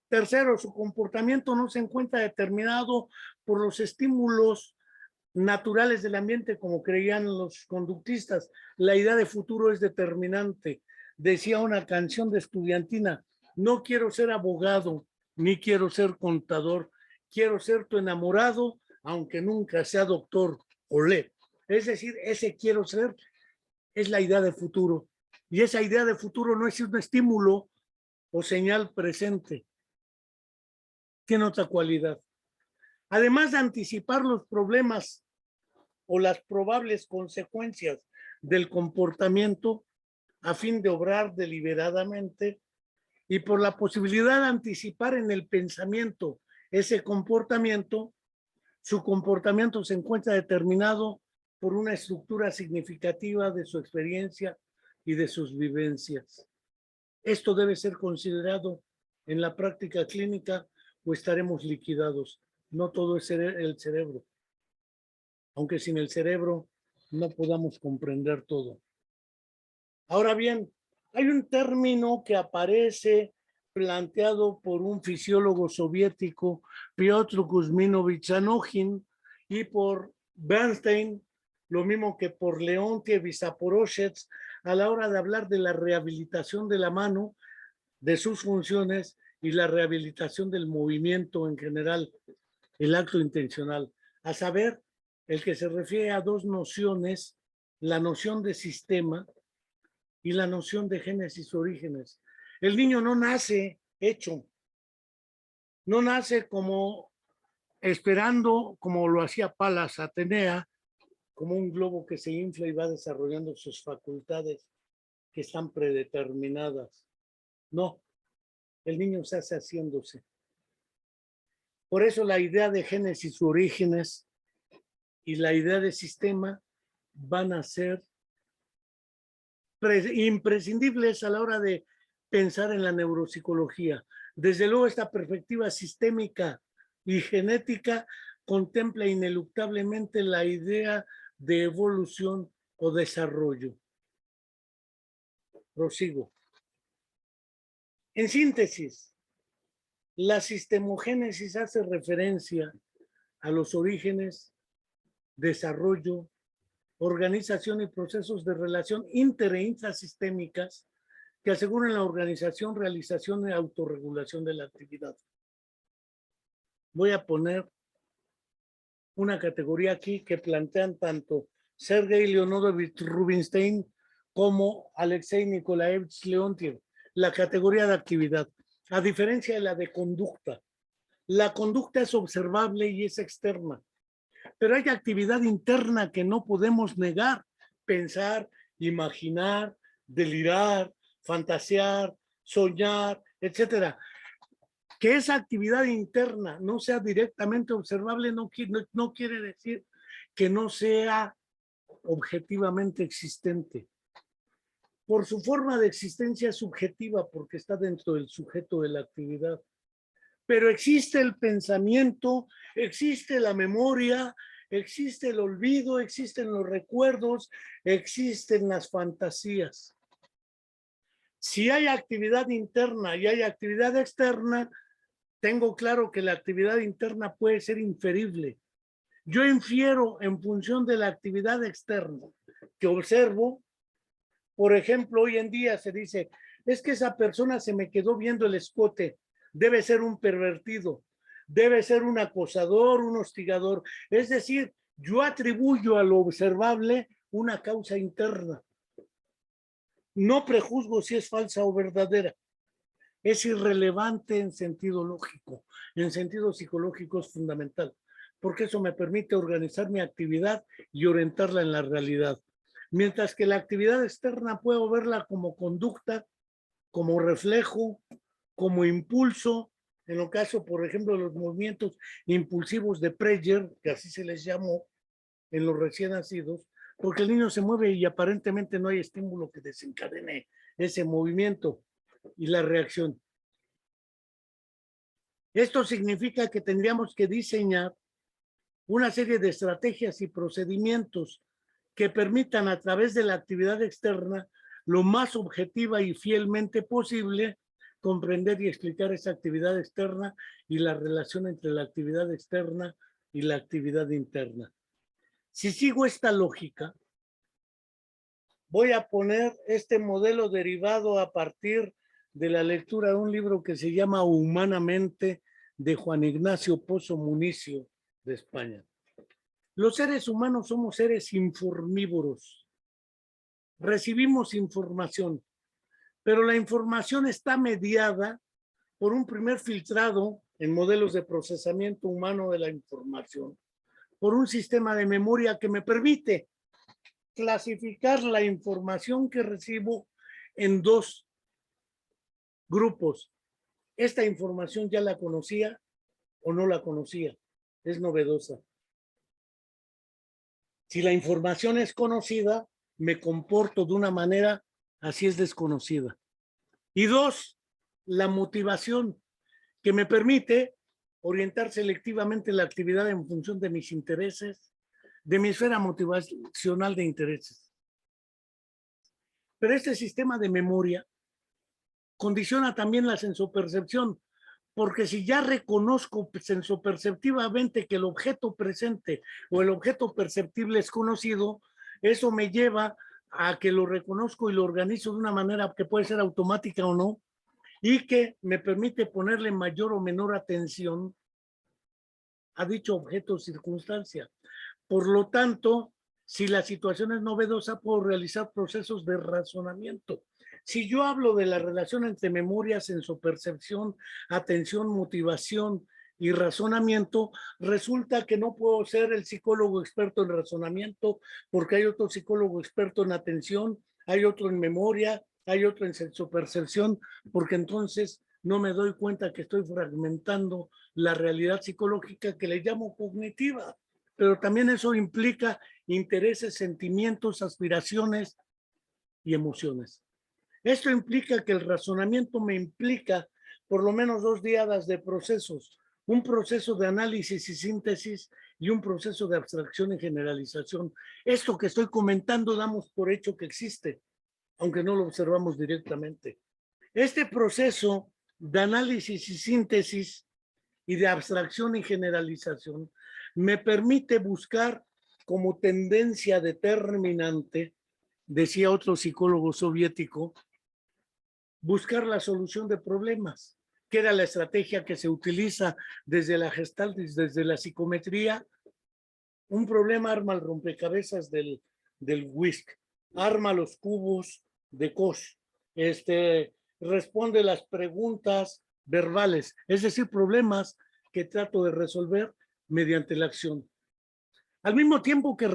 Tercero, su comportamiento no se encuentra determinado por los estímulos naturales del ambiente, como creían los conductistas. La idea de futuro es determinante. Decía una canción de estudiantina, no quiero ser abogado, ni quiero ser contador, quiero ser tu enamorado, aunque nunca sea doctor. Olé. Es decir, ese quiero ser es la idea de futuro. Y esa idea de futuro no es un estímulo o señal presente. Tiene otra cualidad. Además de anticipar los problemas o las probables consecuencias del comportamiento a fin de obrar deliberadamente y por la posibilidad de anticipar en el pensamiento ese comportamiento, su comportamiento se encuentra determinado por una estructura significativa de su experiencia y de sus vivencias. Esto debe ser considerado en la práctica clínica o estaremos liquidados. No todo es el cerebro, aunque sin el cerebro no podamos comprender todo. Ahora bien, hay un término que aparece planteado por un fisiólogo soviético, Piotr Kuzminovich Anokhin, y por Bernstein, lo mismo que por Leontiev y Zaporozhets, a la hora de hablar de la rehabilitación de la mano, de sus funciones y la rehabilitación del movimiento en general. el acto intencional, a saber, el que se refiere a dos nociones, la noción de sistema y la noción de génesis orígenes. El niño no nace hecho, no nace como esperando, como lo hacía Palas Atenea, como un globo que se infla y va desarrollando sus facultades que están predeterminadas. No, el niño se hace haciéndose. Por eso la idea de génesis orígenes y la idea de sistema van a ser imprescindibles a la hora de pensar en la neuropsicología. Desde luego, esta perspectiva sistémica y genética contempla ineluctablemente la idea de evolución o desarrollo. Prosigo. En síntesis, la sistemogénesis hace referencia a los orígenes, desarrollo, organización y procesos de relación inter e intrasistémicas que aseguran la organización, realización y autorregulación de la actividad. Voy a poner una categoría aquí que plantean tanto Sergei Leonidovich Rubinstein como Alexei Nikolaevich Leontiev, la categoría de actividad, a diferencia de la de conducta. La conducta es observable y es externa, pero hay actividad interna que no podemos negar: pensar, imaginar, delirar, fantasear, soñar, etcétera. Que esa actividad interna no sea directamente observable no quiere decir que no sea objetivamente existente. Por su forma de existencia subjetiva, porque está dentro del sujeto de la actividad. Pero existe el pensamiento, existe la memoria, existe el olvido, existen los recuerdos, existen las fantasías. Si hay actividad interna y hay actividad externa, tengo claro que la actividad interna puede ser inferible. Yo infiero en función de la actividad externa que observo. Por ejemplo, hoy en día se dice, es que esa persona se me quedó viendo el escote, debe ser un pervertido, debe ser un acosador, un hostigador. Es decir, yo atribuyo a lo observable una causa interna. No prejuzgo si es falsa o verdadera. Es irrelevante en sentido lógico, en sentido psicológico es fundamental, porque eso me permite organizar mi actividad y orientarla en la realidad. Mientras que la actividad externa puedo verla como conducta, como reflejo, como impulso, en el caso, por ejemplo, de los movimientos impulsivos de Preger, que así se les llamó en los recién nacidos, porque el niño se mueve y aparentemente no hay estímulo que desencadene ese movimiento y la reacción. Esto significa que tendríamos que diseñar una serie de estrategias y procedimientos que permitan a través de la actividad externa lo más objetiva y fielmente posible comprender y explicar esa actividad externa y la relación entre la actividad externa y la actividad interna. Si sigo esta lógica, voy a poner este modelo derivado a partir de la lectura de un libro que se llama Humanamente, de Juan Ignacio Pozo Municio, de España. Los seres humanos somos seres informívoros. Recibimos información, pero la información está mediada por un primer filtrado en modelos de procesamiento humano de la información, por un sistema de memoria que me permite clasificar la información que recibo en dos grupos. Esta información ya la conocía o no la conocía, es novedosa. Si la información es conocida, me comporto de una manera, así es desconocida. Y dos, la motivación, que me permite orientar selectivamente la actividad en función de mis intereses, de mi esfera motivacional de intereses. Pero este sistema de memoria condiciona también la sensopercepción, porque si ya reconozco sensoperceptivamente que el objeto presente o el objeto perceptible es conocido, eso me lleva a que lo reconozco y lo organizo de una manera que puede ser automática o no, y que me permite ponerle mayor o menor atención a dicho objeto o circunstancia. Por lo tanto, si la situación es novedosa, puedo realizar procesos de razonamiento. Si yo hablo de la relación entre memoria, sensopercepción, atención, motivación y razonamiento, resulta que no puedo ser el psicólogo experto en razonamiento porque hay otro psicólogo experto en atención, hay otro en memoria, hay otro en sensopercepción, porque entonces no me doy cuenta que estoy fragmentando la realidad psicológica que le llamo cognitiva. Pero también eso implica intereses, sentimientos, aspiraciones y emociones. Esto implica que el razonamiento me implica por lo menos 2 díadas de procesos, un proceso de análisis y síntesis y un proceso de abstracción y generalización. Esto que estoy comentando damos por hecho que existe, aunque no lo observamos directamente. Este proceso de análisis y síntesis y de abstracción y generalización me permite buscar como tendencia determinante, decía otro psicólogo soviético, buscar la solución de problemas, que era la estrategia que se utiliza desde la Gestalt, desde la psicometría. Un problema arma el rompecabezas del WISC, arma los cubos de Koch, responde las preguntas verbales, es decir, problemas que trato de resolver mediante la acción. Al mismo tiempo que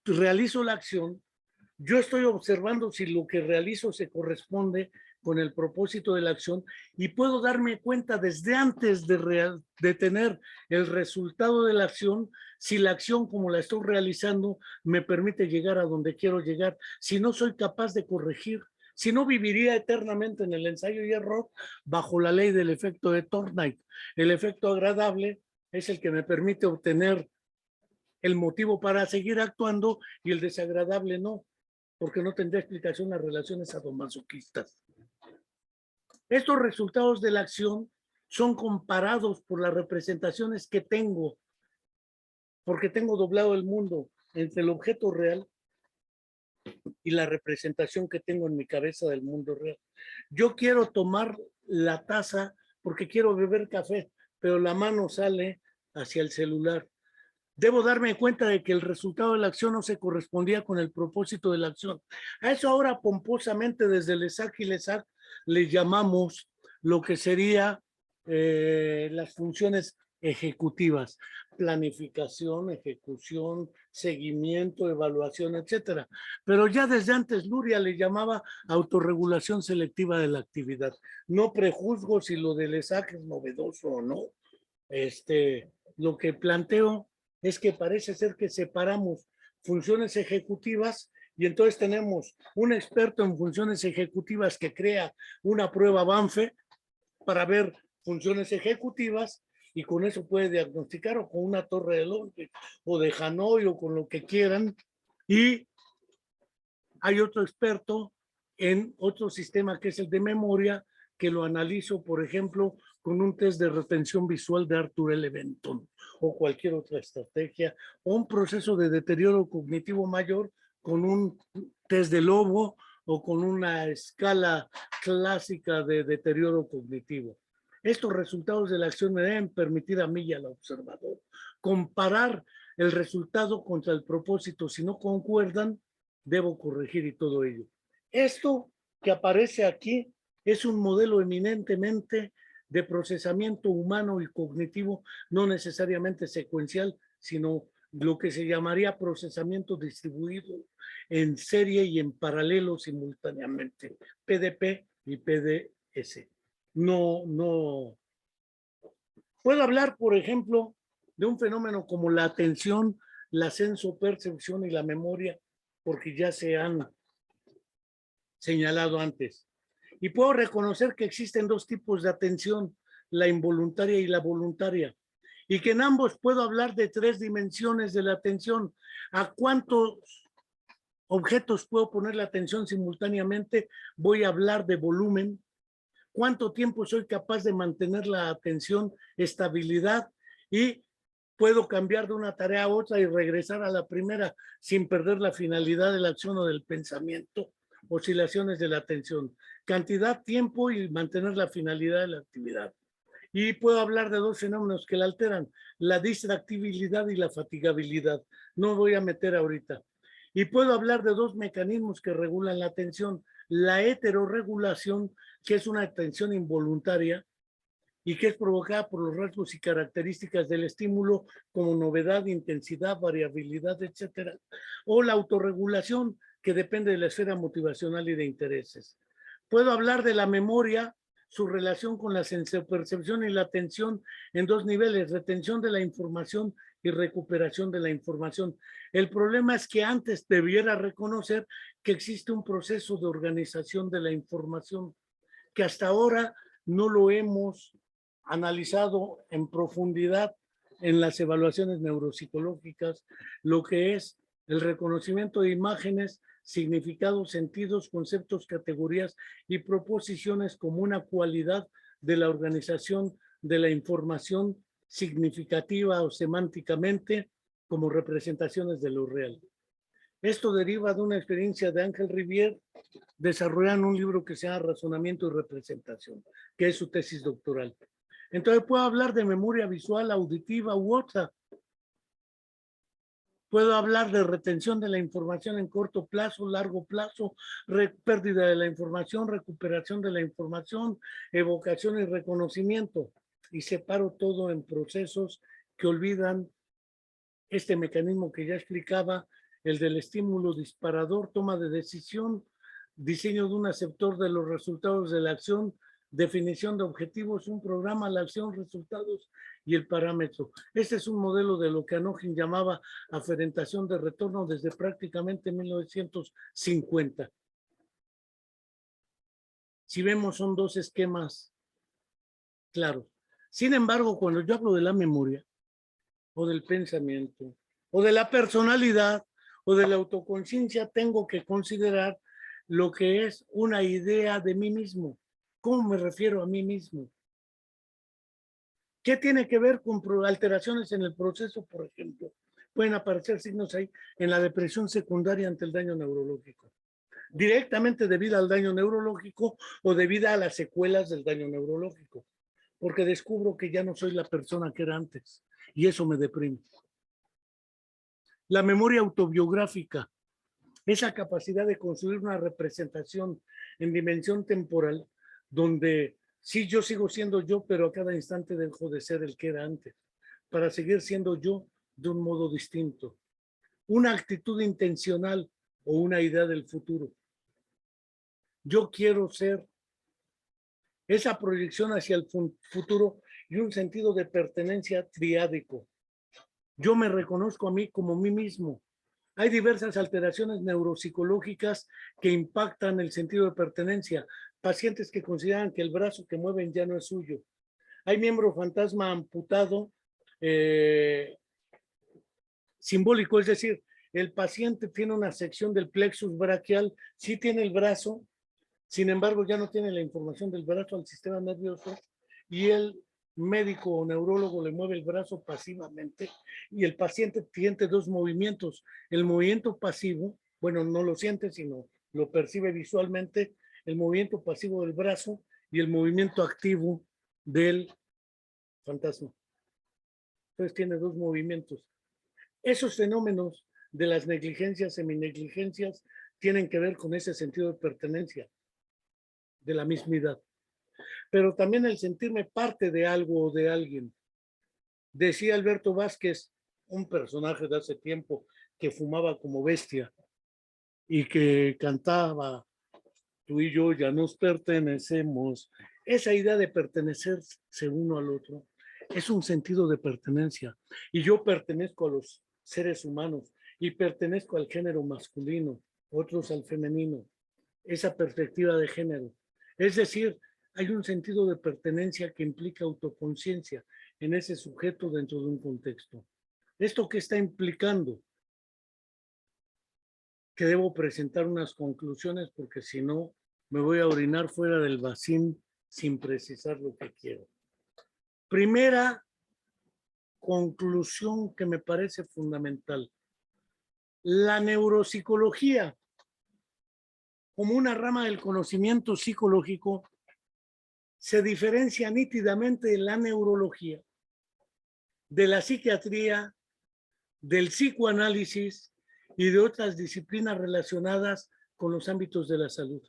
realizo la acción, yo estoy observando si lo que realizo se corresponde con el propósito de la acción y puedo darme cuenta desde antes de tener el resultado de la acción, si la acción como la estoy realizando me permite llegar a donde quiero llegar, si no soy capaz de corregir, si no viviría eternamente en el ensayo y error bajo la ley del efecto de Thorndike. El efecto agradable es el que me permite obtener el motivo para seguir actuando y el desagradable no, porque no tendría explicación las relaciones sadomasoquistas. Estos resultados de la acción son comparados por las representaciones que tengo, porque tengo doblado el mundo entre el objeto real y la representación que tengo en mi cabeza del mundo real. Yo quiero tomar la taza porque quiero beber café, pero la mano sale hacia el celular. Debo darme cuenta de que el resultado de la acción no se correspondía con el propósito de la acción. A eso ahora pomposamente desde el ESAC y el ESAC le llamamos lo que sería las funciones ejecutivas, planificación, ejecución, seguimiento, evaluación, etcétera. Pero ya desde antes Luria le llamaba autorregulación selectiva de la actividad. No prejuzgo si lo del ESAC es novedoso o no. Lo que planteo es que parece ser que separamos funciones ejecutivas y entonces tenemos un experto en funciones ejecutivas que crea una prueba Banfe para ver funciones ejecutivas y con eso puede diagnosticar o con una torre de Londres o de Hanoi o con lo que quieran. Y hay otro experto en otro sistema que es el de memoria, que lo analizo, por ejemplo, con un test de retención visual de Arthur L. Benton o cualquier otra estrategia, o un proceso de deterioro cognitivo mayor con un test de Lobo o con una escala clásica de deterioro cognitivo. Estos resultados de la acción me deben permitir a mí y al observador comparar el resultado contra el propósito. Si no concuerdan, debo corregir y todo ello. Esto que aparece aquí es un modelo eminentemente de procesamiento humano y cognitivo, no necesariamente secuencial, sino lo que se llamaría procesamiento distribuido en serie y en paralelo simultáneamente, PDP y PDS. No. Puedo hablar, por ejemplo, de un fenómeno como la atención, la sensopercepción y la memoria, porque ya se han señalado antes. Y puedo reconocer que existen 2 tipos de atención, la involuntaria y la voluntaria, y que en ambos puedo hablar de 3 dimensiones de la atención. ¿A cuántos objetos puedo poner la atención simultáneamente? Voy a hablar de volumen. ¿Cuánto tiempo soy capaz de mantener la atención, estabilidad? Y puedo cambiar de una tarea a otra y regresar a la primera sin perder la finalidad de la acción o del pensamiento. Oscilaciones de la atención, cantidad, tiempo y mantener la finalidad de la actividad. Y puedo hablar de dos fenómenos que la alteran, la distractibilidad y la fatigabilidad. No voy a meter ahorita. Y puedo hablar de dos mecanismos que regulan la atención, la heterorregulación, que es una atención involuntaria y que es provocada por los rasgos y características del estímulo como novedad, intensidad, variabilidad, etcétera. O la autorregulación, que depende de la esfera motivacional y de intereses. Puedo hablar de la memoria, su relación con la percepción y la atención en dos niveles, retención de la información y recuperación de la información. El problema es que antes debiera reconocer que existe un proceso de organización de la información, que hasta ahora no lo hemos analizado en profundidad en las evaluaciones neuropsicológicas, lo que es el reconocimiento de imágenes, significados, sentidos, conceptos, categorías y proposiciones como una cualidad de la organización de la información significativa o semánticamente como representaciones de lo real. Esto deriva de una experiencia de Ángel Rivière desarrollando un libro que se llama Razonamiento y Representación, que es su tesis doctoral. Entonces puedo hablar de memoria visual, auditiva u otra. Puedo hablar de retención de la información en corto plazo, largo plazo, pérdida de la información, recuperación de la información, evocación y reconocimiento. Y separo todo en procesos que olvidan este mecanismo que ya explicaba, el del estímulo disparador, toma de decisión, diseño de un aceptor de los resultados de la acción, definición de objetivos, un programa, la acción, resultados y el parámetro. Este es un modelo de lo que Anochin llamaba aferentación de retorno desde prácticamente 1950. Si vemos, son dos esquemas claros. Sin embargo, cuando yo hablo de la memoria, o del pensamiento, o de la personalidad, o de la autoconciencia, tengo que considerar lo que es una idea de mí mismo. ¿Cómo me refiero a mí mismo? ¿Qué tiene que ver con alteraciones en el proceso, por ejemplo? Pueden aparecer signos ahí en la depresión secundaria ante el daño neurológico, directamente debido al daño neurológico o debido a las secuelas del daño neurológico, porque descubro que ya no soy la persona que era antes y eso me deprime. La memoria autobiográfica, esa capacidad de construir una representación en dimensión temporal, donde sí yo sigo siendo yo, pero a cada instante dejo de ser el que era antes, para seguir siendo yo de un modo distinto. Una actitud intencional o una idea del futuro. Yo quiero ser esa proyección hacia el futuro y un sentido de pertenencia triádico. Yo me reconozco a mí como mí mismo. Hay diversas alteraciones neuropsicológicas que impactan el sentido de pertenencia. Pacientes que consideran que el brazo que mueven ya no es suyo. Hay miembro fantasma amputado simbólico, es decir, el paciente tiene una sección del plexus braquial, sí tiene el brazo, sin embargo ya no tiene la información del brazo al sistema nervioso y el médico o neurólogo le mueve el brazo pasivamente y el paciente siente dos movimientos. El movimiento pasivo, bueno, no lo siente, sino lo percibe visualmente, el movimiento pasivo del brazo y el movimiento activo del fantasma. Entonces tiene dos movimientos. Esos fenómenos de las negligencias, seminegligencias, tienen que ver con ese sentido de pertenencia, de la mismidad. Pero también el sentirme parte de algo o de alguien. Decía Alberto Vázquez, un personaje de hace tiempo que fumaba como bestia y que cantaba, tú y yo ya nos pertenecemos. Esa idea de pertenecerse uno al otro es un sentido de pertenencia. Y yo pertenezco a los seres humanos y pertenezco al género masculino, otros al femenino. Esa perspectiva de género. Es decir, hay un sentido de pertenencia que implica autoconciencia en ese sujeto dentro de un contexto. ¿Esto qué está implicando? Que debo presentar unas conclusiones porque si no me voy a orinar fuera del vacín sin precisar lo que quiero. Primera conclusión que me parece fundamental. La neuropsicología, como una rama del conocimiento psicológico, se diferencia nítidamente de la neurología, de la psiquiatría, del psicoanálisis y de otras disciplinas relacionadas con los ámbitos de la salud.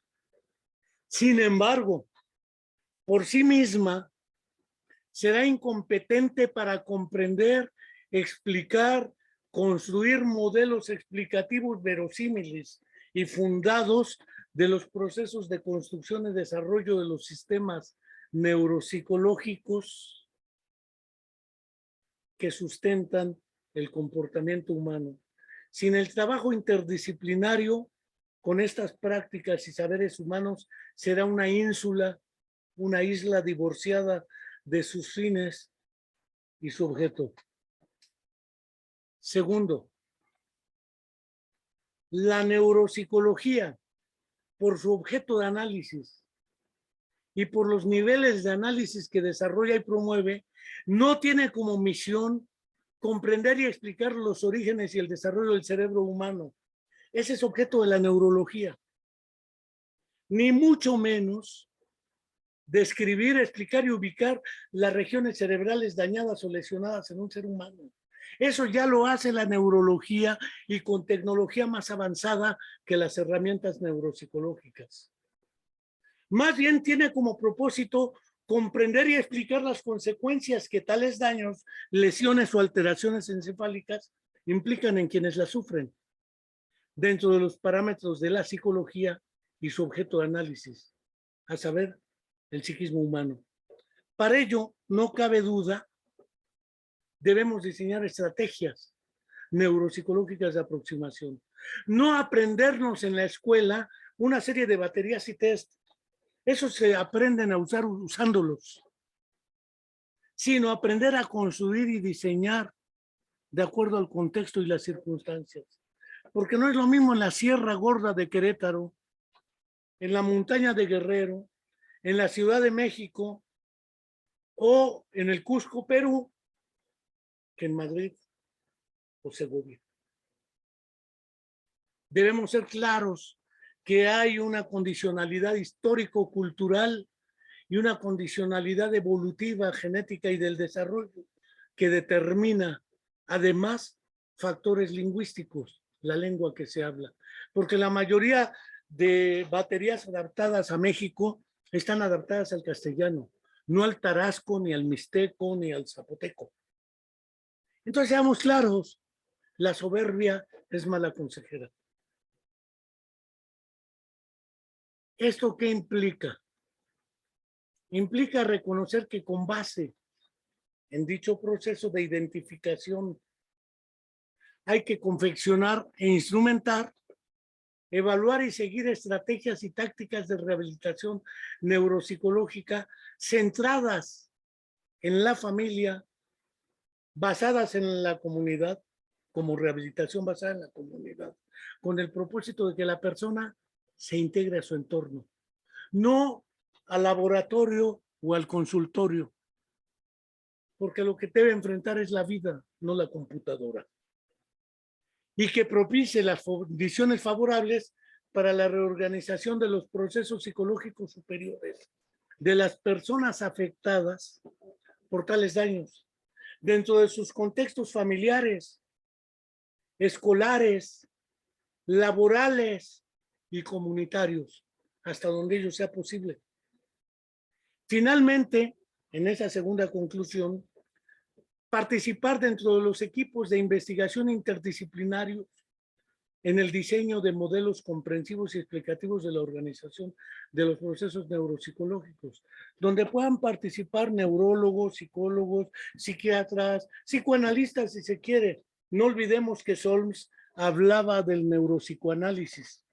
Sin embargo, por sí misma, será incompetente para comprender, explicar, construir modelos explicativos verosímiles y fundados de los procesos de construcción y desarrollo de los sistemas neuropsicológicos que sustentan el comportamiento humano. Sin el trabajo interdisciplinario con estas prácticas y saberes humanos, será una ínsula, una isla divorciada de sus fines y su objeto. Segundo, la neuropsicología, por su objeto de análisis y por los niveles de análisis que desarrolla y promueve, no tiene como misión comprender y explicar los orígenes y el desarrollo del cerebro humano. Ese es objeto de la neurología. Ni mucho menos describir, explicar y ubicar las regiones cerebrales dañadas o lesionadas en un ser humano. Eso ya lo hace la neurología y con tecnología más avanzada que las herramientas neuropsicológicas. Más bien tiene como propósito comprender y explicar las consecuencias que tales daños, lesiones o alteraciones encefálicas implican en quienes las sufren, dentro de los parámetros de la psicología y su objeto de análisis, a saber, el psiquismo humano. Para ello, no cabe duda, debemos diseñar estrategias neuropsicológicas de aproximación. No aprendernos en la escuela una serie de baterías y test. Esos se aprenden a usar usándolos, sino aprender a construir y diseñar de acuerdo al contexto y las circunstancias. Porque no es lo mismo en la Sierra Gorda de Querétaro, en la montaña de Guerrero, en la Ciudad de México o en el Cusco, Perú, que en Madrid o Segovia. Debemos ser claros que hay una condicionalidad histórico-cultural y una condicionalidad evolutiva, genética y del desarrollo que determina, además, factores lingüísticos, la lengua que se habla. Porque la mayoría de baterías adaptadas a México están adaptadas al castellano, no al tarasco, ni al mixteco, ni al zapoteco. Entonces, seamos claros, la soberbia es mala consejera. ¿Esto qué implica? Implica reconocer que con base en dicho proceso de identificación hay que confeccionar e instrumentar, evaluar y seguir estrategias y tácticas de rehabilitación neuropsicológica centradas en la familia, basadas en la comunidad, como rehabilitación basada en la comunidad, con el propósito de que la persona se integre a su entorno, no al laboratorio o al consultorio, porque lo que debe enfrentar es la vida, no la computadora, y que propicie las condiciones favorables para la reorganización de los procesos psicológicos superiores de las personas afectadas por tales daños, dentro de sus contextos familiares, escolares, laborales y comunitarios, hasta donde ello sea posible. Finalmente, en esa segunda conclusión, participar dentro de los equipos de investigación interdisciplinarios en el diseño de modelos comprensivos y explicativos de la organización de los procesos neuropsicológicos, donde puedan participar neurólogos, psicólogos, psiquiatras, psicoanalistas si se quiere. No olvidemos que Solms hablaba del neuropsicoanálisis.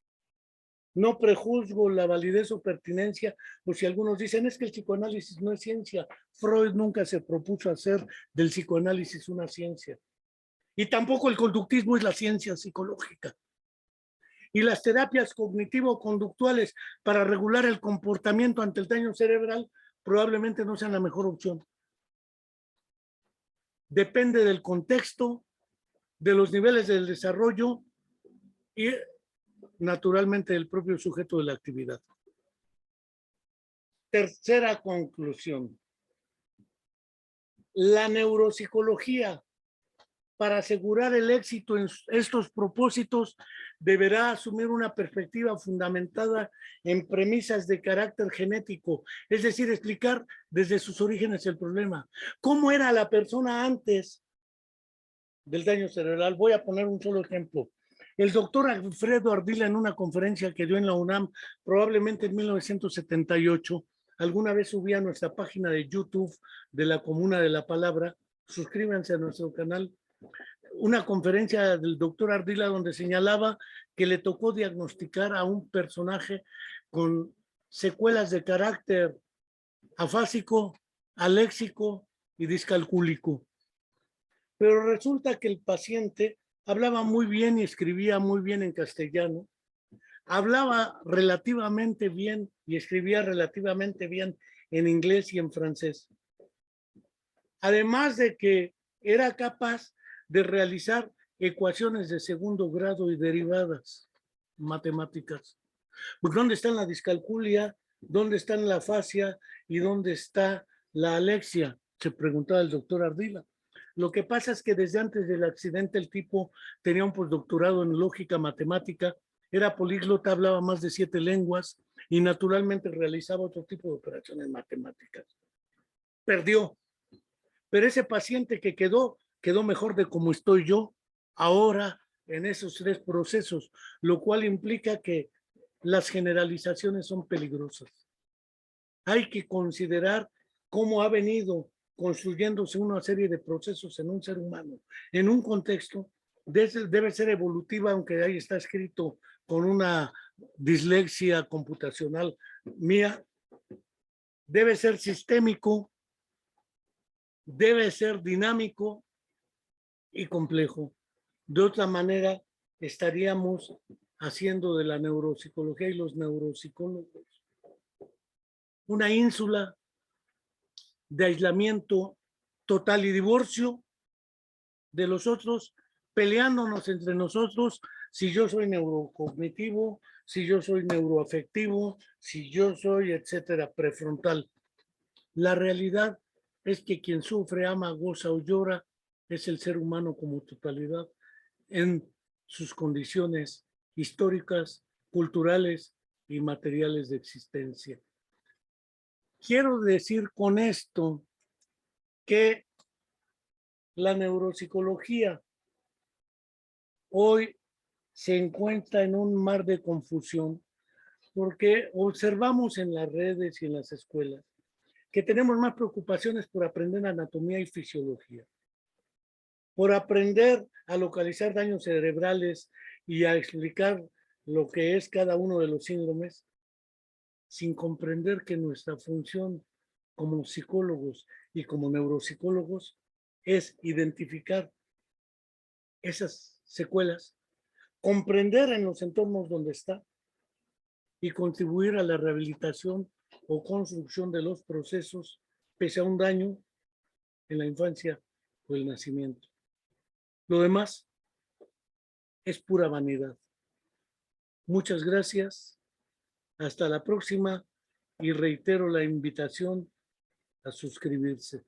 No prejuzgo la validez o pertinencia, o si algunos dicen es que el psicoanálisis no es ciencia. Freud nunca se propuso hacer del psicoanálisis una ciencia. Y tampoco el conductismo es la ciencia psicológica. Y las terapias cognitivo-conductuales para regular el comportamiento ante el daño cerebral probablemente no sean la mejor opción. Depende del contexto, de los niveles del desarrollo y naturalmente del propio sujeto de la actividad. Tercera conclusión. La neuropsicología, para asegurar el éxito en estos propósitos, deberá asumir una perspectiva fundamentada en premisas de carácter genético, es decir, explicar desde sus orígenes el problema. ¿Cómo era la persona antes del daño cerebral? Voy a poner un solo ejemplo. El doctor Alfredo Ardila, en una conferencia que dio en la UNAM, probablemente en 1978, alguna vez subí a nuestra página de YouTube de la Comuna de la Palabra, suscríbanse a nuestro canal, una conferencia del doctor Ardila donde señalaba que le tocó diagnosticar a un personaje con secuelas de carácter afásico, aléxico y discalcúlico. Pero resulta que el paciente hablaba muy bien y escribía muy bien en castellano, hablaba relativamente bien y escribía relativamente bien en inglés y en francés. Además de que era capaz de realizar ecuaciones de segundo grado y derivadas matemáticas. Pues, ¿dónde está la discalculia? ¿Dónde está la afasia? ¿Y dónde está la alexia? Se preguntaba el doctor Ardila. Lo que pasa es que desde antes del accidente el tipo tenía un postdoctorado en lógica matemática, era políglota, hablaba más de 7 lenguas y naturalmente realizaba otro tipo de operaciones matemáticas. Perdió. Pero ese paciente que quedó mejor de como estoy yo ahora en esos 3 procesos, lo cual implica que las generalizaciones son peligrosas. Hay que considerar cómo ha venido construyéndose una serie de procesos en un ser humano, en un contexto, debe ser evolutiva, aunque ahí está escrito con una dislexia computacional mía, debe ser sistémico, debe ser dinámico y complejo. De otra manera, estaríamos haciendo de la neuropsicología y los neuropsicólogos una ínsula de aislamiento total y divorcio de los otros, peleándonos entre nosotros si yo soy neurocognitivo, si yo soy neuroafectivo, si yo soy, etcétera, prefrontal. La realidad es que quien sufre, ama, goza o llora es el ser humano como totalidad en sus condiciones históricas, culturales y materiales de existencia. Quiero decir con esto que la neuropsicología hoy se encuentra en un mar de confusión porque observamos en las redes y en las escuelas que tenemos más preocupaciones por aprender anatomía y fisiología, por aprender a localizar daños cerebrales y a explicar lo que es cada uno de los síndromes, sin comprender que nuestra función como psicólogos y como neuropsicólogos es identificar esas secuelas, comprender en los entornos donde está y contribuir a la rehabilitación o construcción de los procesos pese a un daño en la infancia o el nacimiento. Lo demás es pura vanidad. Muchas gracias. Hasta la próxima y reitero la invitación a suscribirse.